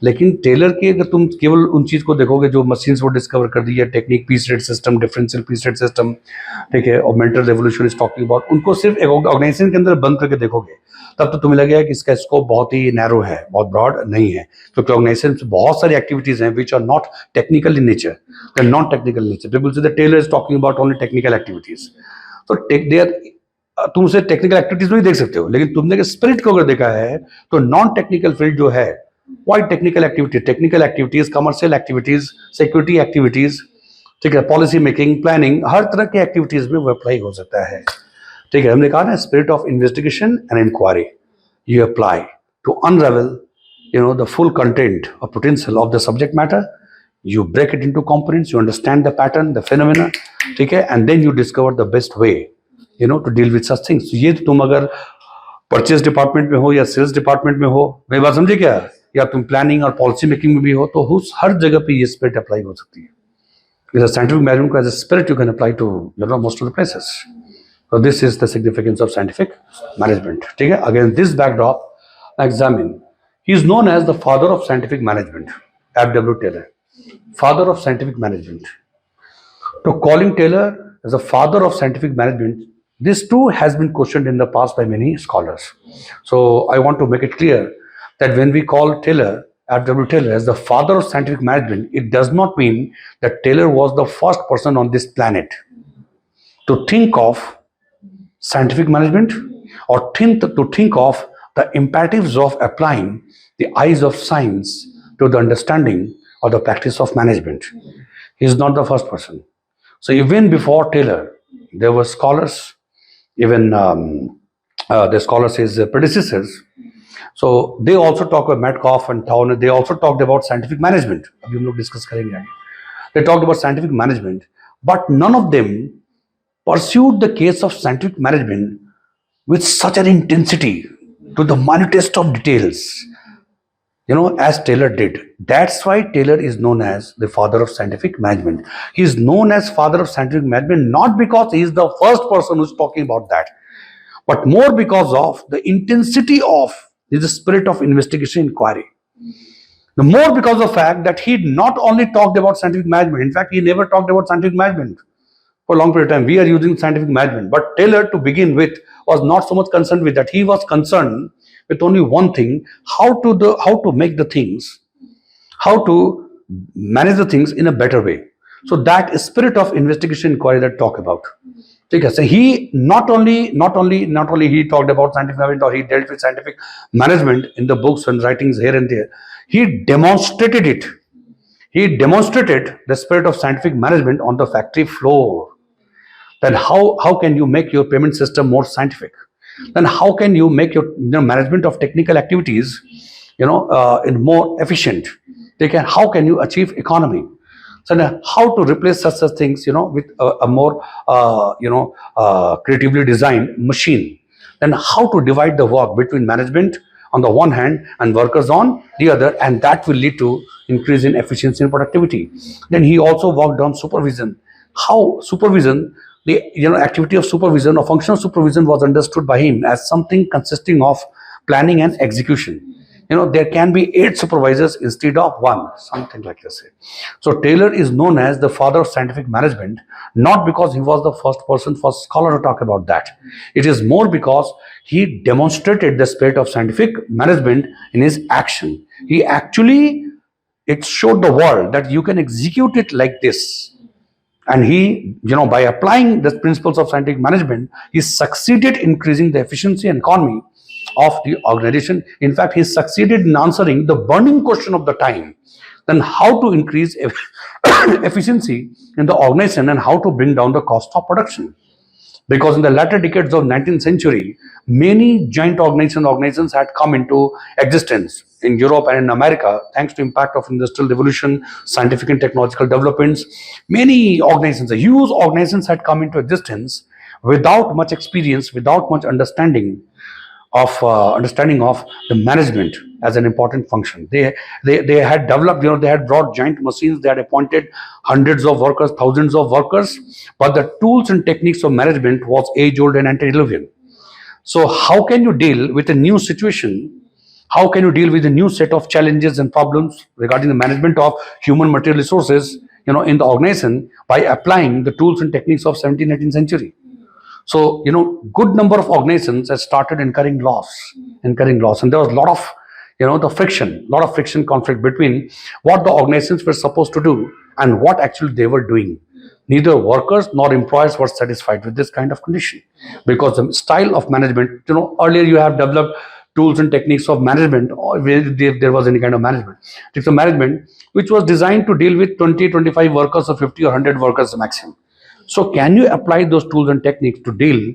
[SPEAKER 1] लेकिन टेलर की अगर तुम केवल उन चीज को देखोगे जो मशीन्स वो डिस्कवर कर दी है, technique, piece rate system, differential piece rate system, ठीक है, और mental revolution is talking about, उनको सिर्फ एक ऑर्गेनाइजेशन के अंदर बंद करके देखोगे, तब तो तुम्हें लगेगा कि इसका स्कोप बहुत ही नैरो है, बहुत ब्रॉड नहीं है, क्योंकि ऑर्गेनाइजेशन में बहुत सारी एक्टिविटीज हैं which are not technical in nature, they are not technical nature. People say the Taylor is talking about only technical activities. तो तुम उसे टेक्निकल एक्टिविटीज में ही देख सकते हो, लेकिन तुमने स्पिरिट को अगर देखा है तो नॉन टेक्निकल फील्ड जो है, why technical activities, commercial activities, security activities, ठीक है, पॉलिसी मेकिंग, प्लानिंग, हर तरह की एक्टिविटीज में वो अप्लाई हो सकता है. ठीक है, हमने कहा ना, spirit of investigation and inquiry you apply to unravel the full content or potential of the subject matter. You break it into components, you understand the pattern, the phenomena, ठीक है, and then you discover the best way to deal with such things. ये तुम अगर purchase department में हो या sales department में हो, मेरी बात समझे क्या, या तुम प्लानिंग और पॉलिसी मेकिंग में भी हो, तो हर जगह पे ये स्पिरिट अप्लाई हो सकती है. साइंटिफिक मैनेजमेंट को as a spirit you can apply to most of the places. So this is the significance of scientific management. ठीक है, against this backdrop, examine. He is known as the father of scientific management, F.W. Taylor, father of scientific management. So calling Taylor as the father of scientific management, this too has been questioned in the past by many scholars. So I want to make it clear that when we call Taylor, F.W. Taylor, as the father of scientific management, it does not mean that Taylor was the first person on this planet to think of scientific management, or to think of the imperatives of applying the eyes of science to the understanding or the practice of management. He is not the first person. So even before Taylor, there were scholars, even the scholars, his predecessors. So they also talk about Metcalfe and Towner. They also talked about scientific management. अभी हम लोग discuss करेंगे आगे. They talked about scientific management, but none of them pursued the case of scientific management with such an intensity to the minutest of details, as Taylor did. That's why Taylor is known as the father of scientific management. He is known as father of scientific management not because he is the first person who's talking about that, but more because of the intensity of the spirit of investigation inquiry. The more because of the fact that he not only talked about scientific management, in fact, he never talked about scientific management. For a long period of time, we are using scientific management. But Taylor, to begin with, was not so much concerned with that. He was concerned with only one thing: how to make the things, how to manage the things in a better way. So that spirit of investigation inquiry that talk about. Okay, so he not only he talked about scientific management, or he dealt with scientific management in the books and writings here and there. He demonstrated it. He demonstrated the spirit of scientific management on the factory floor. Then how can you make your payment system more scientific? Then how can you make your management of technical activities in more efficient? How can you achieve economy? So now how to replace such things with a more creatively designed machine? Then how to divide the work between management on the one hand and workers on the other, and that will lead to increase in efficiency and productivity. Then he also worked on supervision. How supervision, the activity of supervision or functional supervision, was understood by him as something consisting of planning and execution. There can be 8 supervisors instead of 1, something like this. So Taylor is known as the father of scientific management, not because he was the first scholar to talk about that. It is more because he demonstrated the spirit of scientific management in his action. It showed the world that you can execute it like this. And he, by applying the principles of scientific management, he succeeded in increasing the efficiency and economy of the organization. In fact, he succeeded in answering the burning question of the time. Then how to increase efficiency in the organization and how to bring down the cost of production. Because in the latter decades of 19th century, many giant organizations had come into existence in Europe and in America thanks to impact of industrial revolution, scientific and technological developments. Many organizations, huge organizations had come into existence without much experience, without much understanding of the management as an important function. They had developed, they had brought giant machines, they had appointed hundreds of workers, thousands of workers, but the tools and techniques of management was age old and antediluvian. So how can you deal with a new situation? How can you deal with a new set of challenges and problems regarding the management of human material resources, in the organization by applying the tools and techniques of 17th, 18th century? So, good number of organizations have started incurring loss, and there was a lot of, lot of friction, conflict between what the organizations were supposed to do and what actually they were doing. Neither workers nor employers were satisfied with this kind of condition because the style of management, earlier you have developed tools and techniques of management, or if there was any kind of management, techniques of management, which was designed to deal with 20, 25 workers or 50 or 100 workers maximum. So can you apply those tools and techniques to deal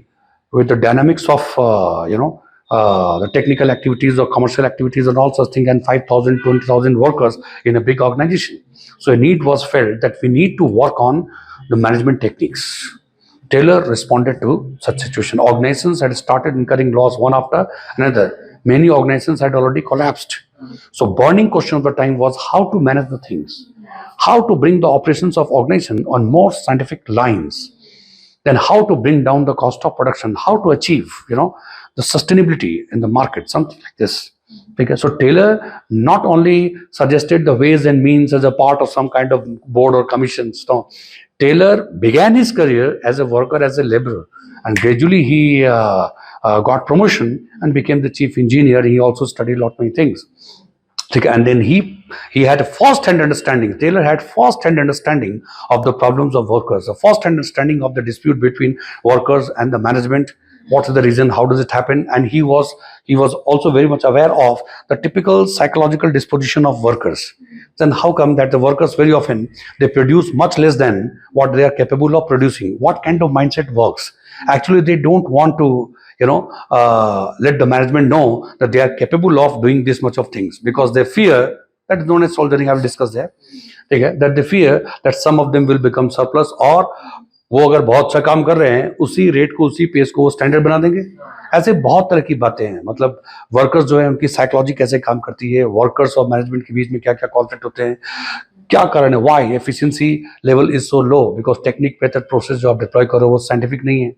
[SPEAKER 1] with the dynamics of, the technical activities or commercial activities and all such things, and 5,000, 20,000 workers in a big organization? So a need was felt that we need to work on the management techniques. Taylor responded to such situation. Organizations had started incurring loss one after another. Many organizations had already collapsed. So burning question of the time was how to manage the things, how to bring the operations of organization on more scientific lines, then how to bring down the cost of production, how to achieve, the sustainability in the market, something like this. Because so Taylor not only suggested the ways and means as a part of some kind of board or commissions. No, Taylor began his career as a worker, as a laborer, and gradually he got promotion and became the chief engineer. He also studied a lot many things. And then he had a first-hand understanding. Taylor had first-hand understanding of the problems of workers, a first-hand understanding of the dispute between workers and the management. What is the reason? How does it happen? And he was also very much aware of the typical psychological disposition of workers. Then how come that the workers very often they produce much less than what they are capable of producing? What kind of mindset works? Actually, they don't want to let the management know that they are capable of doing this much of things because they fear, that is known as soldiering, I will discuss there, okay, that they fear that some of them will become surplus, और वो अगर बहुत अच्छा काम कर रहे हैं उसी रेट को उसी पेस को वो स्टैंडर्ड बना देंगे. ऐसे बहुत तरह की बातें हैं. मतलब वर्कर्स जो है उनकी साइकोलॉजी कैसे काम करती है, वर्कर्स और मैनेजमेंट के बीच में क्या क्या कॉन्फ्लिक्ट होते हैं, क्या कारण है, why efficiency level is so low, because technique method process जो आप डिप्लॉय करो वो साइंटिफिक नहीं है,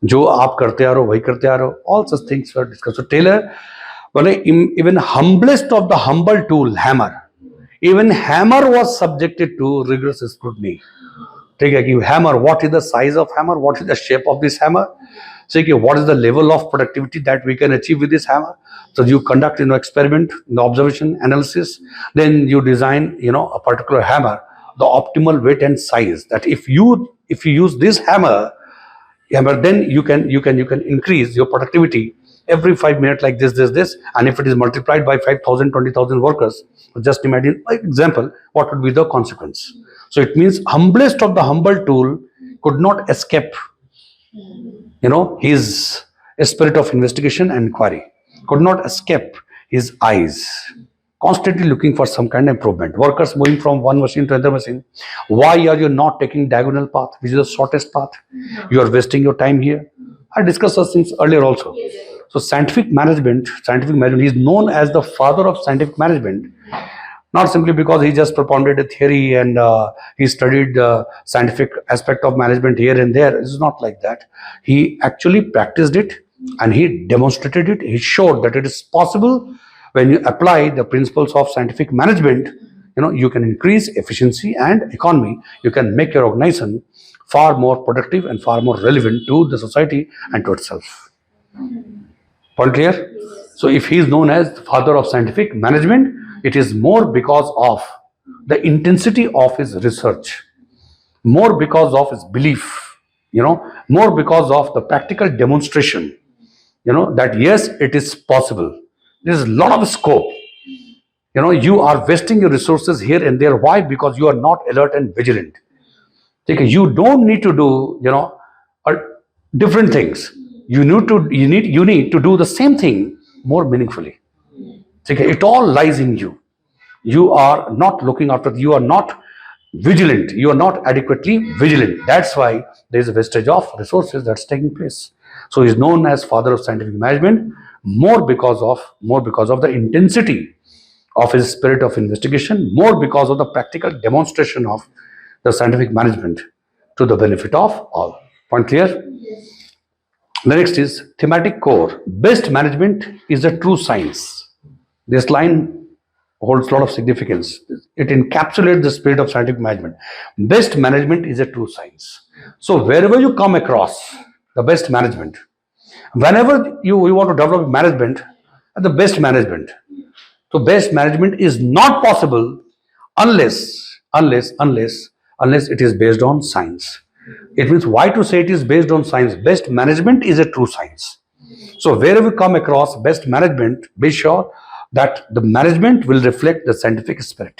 [SPEAKER 1] जो आप करते आ रहे हो वही करते आ रहे हो. All such things were discuss. So Taylor बोले even humblest of the humble tool hammer, even hammer was subjected to rigorous scrutiny. ठीक है कि hammer, what is the size of hammer, what is the shape of this hammer, so what is the level of productivity that we can achieve with this hammer. So you conduct experiment, observation, analysis, then you design a particular hammer, the optimal weight and size, that if you use this hammer, then you can increase your productivity every 5 minutes like this, and if it is multiplied by 5,000, 20,000 workers, just imagine, by example, what would be the consequence. So it means humblest of the humble tool could not escape his spirit of investigation and inquiry, could not escape his eyes, constantly looking for some kind of improvement. Workers moving from one machine to another machine. Why are you not taking diagonal path, which is the shortest path? You are wasting your time here. I discussed those things earlier also. So scientific management, he is known as the father of scientific management. Not simply because he just propounded a theory and he studied the scientific aspect of management here and there. It's not like that. He actually practiced it and he demonstrated it. He showed that it is possible when you apply the principles of scientific management. You can increase efficiency and economy. You can make your organization far more productive and far more relevant to the society and to itself. Point clear? So if he is known as the father of scientific management, it is more because of the intensity of his research, more because of his belief, more because of the practical demonstration, that yes, it is possible. There is a lot of scope. you are wasting your resources here and there. Why? Because you are not alert and vigilant. ठीक है, you don't need to do different things. You need to do the same thing more meaningfully. ठीक है, it all lies in you. You are not looking after, you are not vigilant, you are not adequately vigilant. That's why there is a wastage of resources that's taking place. So he is known as father of scientific management, more because of the intensity of his spirit of investigation, more because of the practical demonstration of the scientific management to the benefit of all. Point clear? The next is thematic core. Best management is a true science. This line holds a lot of significance. It encapsulates the spirit of scientific management. Best management is a true science. So wherever you come across the best management, whenever you want to develop management, the best management, so best management is not possible unless it is based on science. It means, why to say it is based on science? Best management is a true science. So wherever you come across best management, be sure that the management will reflect the scientific spirit.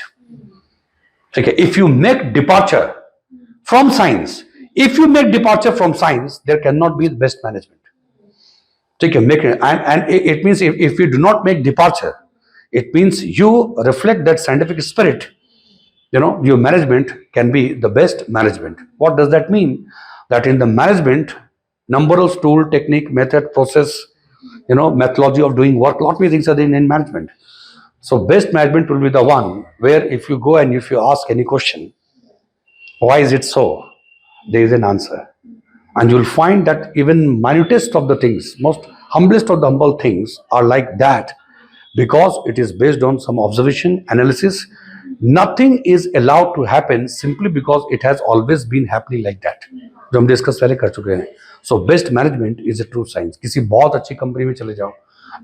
[SPEAKER 1] Okay, if you make departure from science, there cannot be the best management. Okay, and it means if you do not make departure, it means you reflect that scientific spirit. Your management can be the best management. What does that mean? That in the management, numbers, tool, technique, method, process, methodology of doing work, lot many things are there in management. So best management will be the one where if you go and if you ask any question, why is it so, there is an answer. And you will find that even minutest of the things, most humblest of the humble things are like that, because it is based on some observation, analysis. Nothing is allowed to happen simply because it has always been happening like that, जो हम discuss पहले कर चुके हैं. So best management is a true science. किसी बहुत अच्छी company में चले जाओ,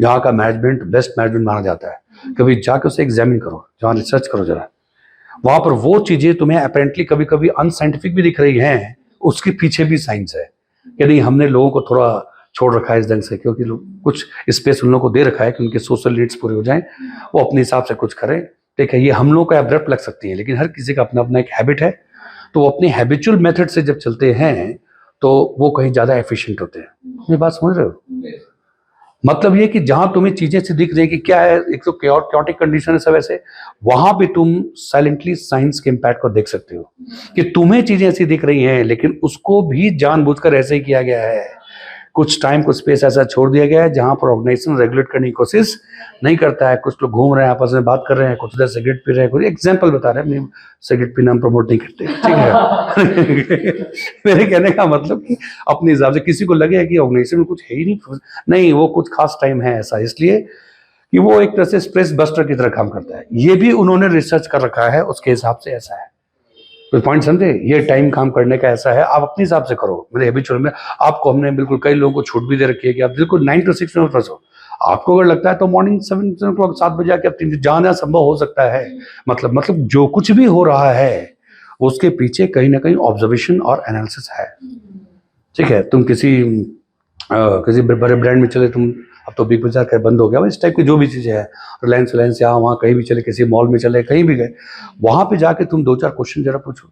[SPEAKER 1] यहाँ का मैनेजमेंट बेस्ट मैनेजमेंट माना जाता है. कभी जाके उसे एग्जामिन करो, जहाँ रिसर्च करो जरा, वहां पर वो चीजें तुम्हें अपेरेंटली कभी कभी अनसाइंटिफिक भी दिख रही हैं, उसके पीछे भी साइंस है कि नहीं. हमने लोगों को थोड़ा छोड़ रखा है इस ढंग से, क्योंकि कुछ स्पेस उन लोगों को दे रखा है कि उनके सोशल नीड्स पूरे हो जाएं, वो अपने हिसाब से कुछ करें. ठीक है, ये हम लोगों को एब्रप्ट लग सकती है, लेकिन हर किसी का अपना अपना एक हैबिट है. तो वो अपने हैबिचुअल मेथड से जब चलते हैं तो वो कहीं ज्यादा एफिशिएंट होते हैं. ये बात समझ रहे हो? मतलब ये कि जहां तुम्हें चीजें से दिख रही है कि क्या है, एक तो क्योटिक कंडीशन है सब ऐसे, वहां पे तुम साइलेंटली साइंस के इम्पैक्ट को देख सकते हो कि तुम्हें चीजें ऐसी दिख रही हैं, लेकिन उसको भी जानबूझकर ऐसे ही किया गया है. कुछ टाइम को स्पेस ऐसा छोड़ दिया गया है जहां पर ऑर्गेनाइजेशन रेगुलेट करने की कोशिश नहीं करता है. कुछ लोग घूम रहे हैं, आपस में बात कर रहे हैं, कुछ उधर सिगरेट पी रहे हैं. कुछ एग्जाम्पल बता रहे हैं, अपनी सिगरेट पीना हम प्रमोट नहीं करते, ठीक है. मेरे कहने का मतलब कि अपने हिसाब से किसी को लगे कि ऑर्गेनाइजेशन में कुछ है ही नहीं, वो कुछ खास टाइम है ऐसा, इसलिए कि वो एक तरह से स्ट्रेस बस्टर की तरह काम करता है. ये भी उन्होंने रिसर्च कर रखा है, उसके हिसाब से ऐसा है. कोई पॉइंट समझे? ये टाइम काम करने का ऐसा है, आप अपने हिसाब से करो. मेरे हैबिचुअल में आपको हमने बिल्कुल कई लोगों को छूट भी दे रखी है कि आप बिल्कुल 9 to 6 में फंसो. आपको अगर लगता है तो मॉर्निंग 7 बजे आके आप जाना संभव हो सकता है. मतलब जो कुछ भी हो रहा है उसके पीछे कहीं ना कहीं ऑब्जर्वेशन और एनालिसिस है. ठीक है, तुम किसी बड़े ब्रांड में चले, तुम अब तो बिग बाजार बंद हो गया, इस टाइप की जो भी चीज़ें हैं, रिलायंस यहाँ वहाँ कहीं भी चले, किसी मॉल में चले, कहीं भी गए, वहाँ पे जाके तुम 2-4 क्वेश्चन जरा पूछो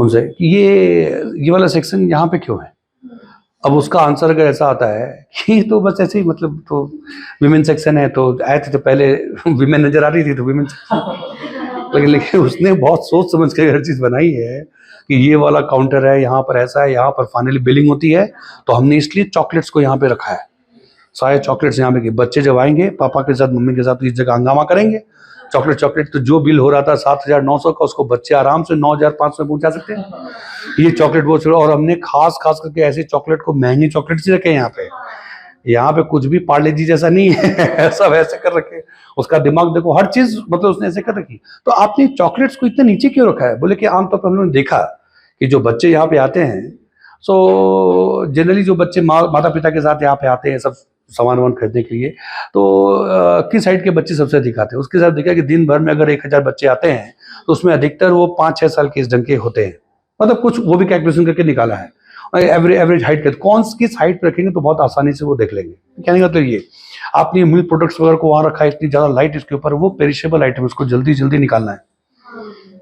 [SPEAKER 1] उनसे कि ये वाला सेक्शन यहाँ पे क्यों है. अब उसका आंसर अगर ऐसा आता है कि तो बस ऐसे ही, मतलब तो विमेन सेक्शन है, तो आए थे तो पहले विमेन नजर आ रही थी तो विमेन सेक्शन, लेकिन उसने बहुत सोच समझ के हर चीज़ बनाई है कि ये वाला काउंटर है, यहाँ पर ऐसा है, यहाँ पर फाइनली बिलिंग होती है, तो हमने इसलिए चॉकलेट्स को यहाँ पे रखा है. सारे चॉकलेट्स यहाँ पे, बच्चे जब आएंगे पापा के साथ मम्मी के साथ तो इस जगह हंगामा करेंगे, चॉकलेट तो जो बिल हो रहा था 7,900 का, उसको बच्चे आराम से 9,500 में पहुंचा सकते हैं. ये चॉकलेट वो छोड़ो, और हमने खास करके ऐसे चॉकलेट को, महंगी चॉकलेट्स ही रखे हैं यहाँ पे कुछ भी पार्ले जी जैसा नहीं है, सब ऐसे कर रखे. उसका दिमाग देखो, हर चीज मतलब उसने ऐसे कर रखी. तो आपने चॉकलेट्स को इतने नीचे क्यों रखा है? बोले कि आमतौर पर हमने देखा कि जो बच्चे यहाँ पे आते हैं, सो जनरली जो बच्चे माता पिता के साथ यहाँ पे आते हैं सब सामान खरीदने के लिए, तो किस साइड के बच्चे सबसे अधिक आते हैं? उसके साथ देखा कि दिन भर में अगर 1,000 बच्चे आते हैं तो उसमें अधिकतर वो 5-6 साल के इस ढंग के होते हैं. मतलब कुछ वो भी कैलकुलेशन करके निकाला है. एवरेज हाइट कौन किस हाइट पे रखेंगे तो बहुत आसानी से वो देख लेंगे. कहने का तो ये आपने मिल्क प्रोडक्ट्स वगैरह को वहाँ रखा है, इतनी ज़्यादा लाइट इसके ऊपर, वो पेरिशेबल आइटम, उसको जल्दी जल्दी निकालना है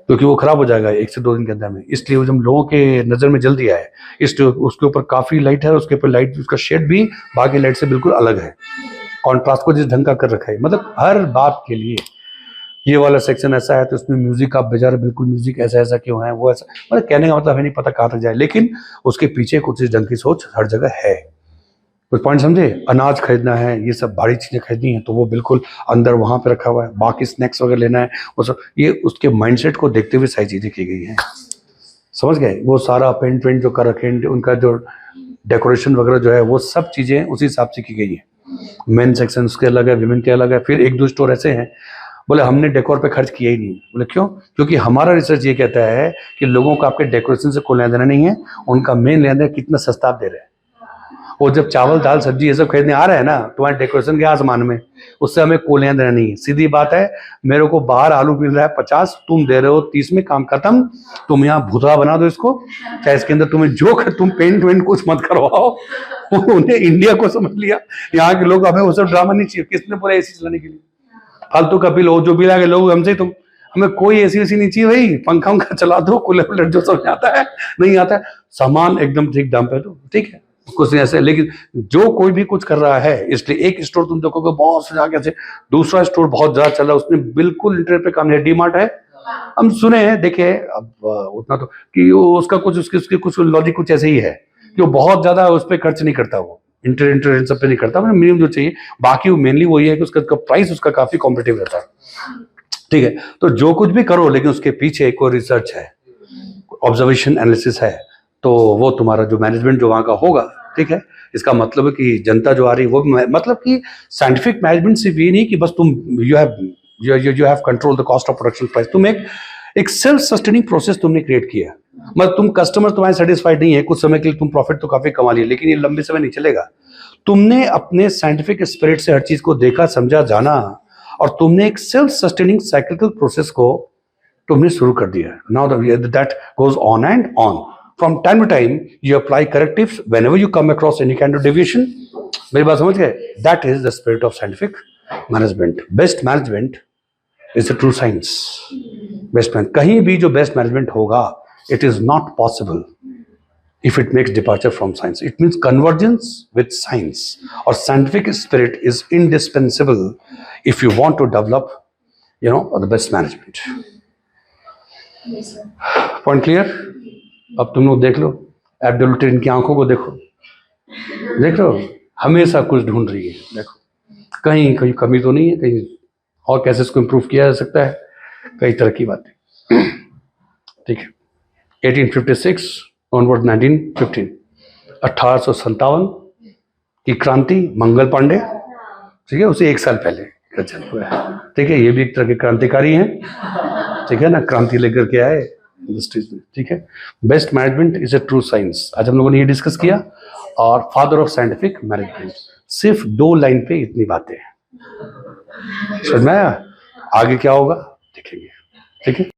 [SPEAKER 1] क्योंकि वो खराब हो जाएगा 1 से 2 दिन के अंदर में, इसलिए वो जब लोगों के नज़र में जल्दी आए, इसलिए उसके ऊपर काफ़ी लाइट है, उसके ऊपर लाइट, उसका शेड भी बाकी लाइट से बिल्कुल अलग है, कॉन्ट्रास्ट को जिस ढंग का कर रखा है, मतलब हर बात के लिए। ये वाला सेक्शन ऐसा है तो इसमें म्यूजिक आप बेचारे बिल्कुल म्यूजिक ऐसा ऐसा क्यों है, वो ऐसा, मतलब कहने का मतलब है नहीं पता कहाँ तक जाए, लेकिन उसके पीछे कुछ इस ढंग की सोच हर जगह है। कुछ पॉइंट समझे, अनाज खरीदना है, ये सब भारी चीजें खरीदनी है तो वो बिल्कुल अंदर वहां पे रखा हुआ है, बाकी स्नैक्स वगैरह लेना है वो सब, ये उसके माइंडसेट को देखते हुए सारी चीजें की गई हैं, समझ गए। वो सारा पेंट वेंट जो कर रखे हैं, उनका जो डेकोरेशन वगैरह जो है वो सब चीजें उसी हिसाब से की गई है। मेन सेक्शन उसके अलग है, विमेन के अलग है। फिर 1-2 स्टोर ऐसे हैं बोले हमने डेकोर पे खर्च किया ही नहीं, बोले क्यों, क्योंकि हमारा रिसर्च ये कहता है कि लोगों को आपके डेकोरेशन से कोई लेना देना नहीं है, उनका मेन लेना है कितना सस्ता आप दे रहे हैं। वो जब चावल दाल सब्जी ये सब खरीदने आ रहे हैं ना, तुम्हारे डेकोरेशन के आसमान में, उससे हमें कोई लेना देना नहीं है। सीधी बात है, मेरे को बाहर आलू मिल रहा है 50, तुम दे रहे हो 30 में, काम खत्म। तुम यहाँ भूतड़ा बना दो इसको, चाहे इसके अंदर तुम्हें जो तुम पेंट वेंट कुछ मत करवाओ। उन्हें इंडिया को समझ लिया, यहाँ के लोग, हमें वो सब ड्रामा नहीं चाहिए। किसने बोला एसी चलाने के लिए, फालतू का बिल हो, जो बिल आगे लोग हमसे, तुम, हमें कोई एसी वैसी नहीं चाहिए भाई, पंखा उंखा चला दो, कूलर वूलर जो समझ आता है, नहीं आता है, सामान एकदम ठीक दाम पे दो, ठीक है, कुछ नहीं ऐसे। लेकिन जो कोई भी कुछ कर रहा है, इसलिए एक स्टोर तुम देखोगे बहुत सजा के ऐसे, दूसरा स्टोर बहुत ज्यादा चल रहा है, उसने बिल्कुल इंटरनेट पे काम नहीं है। डी-मार्ट है, हम सुने हैं, देखे, अब उतना तो कि उसका कुछ उसके कुछ लॉजिक कुछ ऐसे ही है कि वो बहुत ज्यादा उस पर खर्च नहीं करता, वो इंटर सब पे नहीं करता, मतलब मिनिमम जो चाहिए। बाकी वो मेनली वही है कि उसका प्राइस उसका काफी कॉम्पिटिटिव रहता है, ठीक है। तो जो कुछ भी करो, लेकिन उसके पीछे एक और रिसर्च है, ऑब्जर्वेशन एनालिसिस है, तो वो तुम्हारा जो मैनेजमेंट जो वहाँ का होगा, ठीक है। इसका मतलब है कि जनता जो आ रही है वो, मतलब कि साइंटिफिक मैनेजमेंट सिर्फ ये नहीं कि बस तुम you have control the cost of production price, तुम एक सेल्फ सस्टेनिंग प्रोसेस तुमने क्रिएट किया। मतलब तुम कस्टमर तुम्हारे सेटिस्फाइड नहीं है, कुछ समय के लिए तुम प्रॉफिट तो काफी कमा लिया, लेकिन ये लंबे समय नहीं चलेगा। तुमने अपने साइंटिफिक स्पिरिट से हर चीज को देखा, समझा, जाना, और तुमने एक सेल्फ सस्टेनिंग साइक्लिकल प्रोसेस को तुमने शुरू कर दिया। Now that goes on and on, from time to time you apply correctives whenever you come across any kind of deviation. मेरी बात समझ गए? That is the spirit of scientific management. Best management is a true science. Best management, कहीं भी जो best management होगा, it is not possible if it makes departure from science. It means convergence with science, or scientific spirit is indispensable if you want to develop, the best management.
[SPEAKER 3] Yes, sir.
[SPEAKER 1] Point clear? अब तुम लोग देख लो, एब्डुलटेन की आंखों को देखो, देख लो, हमेशा कुछ ढूंढ रही है, देखो कहीं कहीं कमी तो नहीं है, कहीं और कैसे इसको इम्प्रूव किया जा सकता है, कई तरह की बातें, ठीक है। 1856 ऑनवर्ड 1915, 1857 की क्रांति, मंगल पांडे, ठीक है, उसे 1 साल पहले का जन्म हुआ है, ठीक है। ये भी एक तरह के क्रांतिकारी हैं, ठीक है ना, क्रांति लेकर के आए इंडस्ट्रीज में, ठीक है। Best management is a true science, आज हम लोगों ने ये डिस्कस किया, और फादर ऑफ साइंटिफिक मैनेजमेंट। सिर्फ 2 लाइन पे इतनी बातें हैं, समझ में आया? आगे क्या होगा देखेंगे, ठीक है।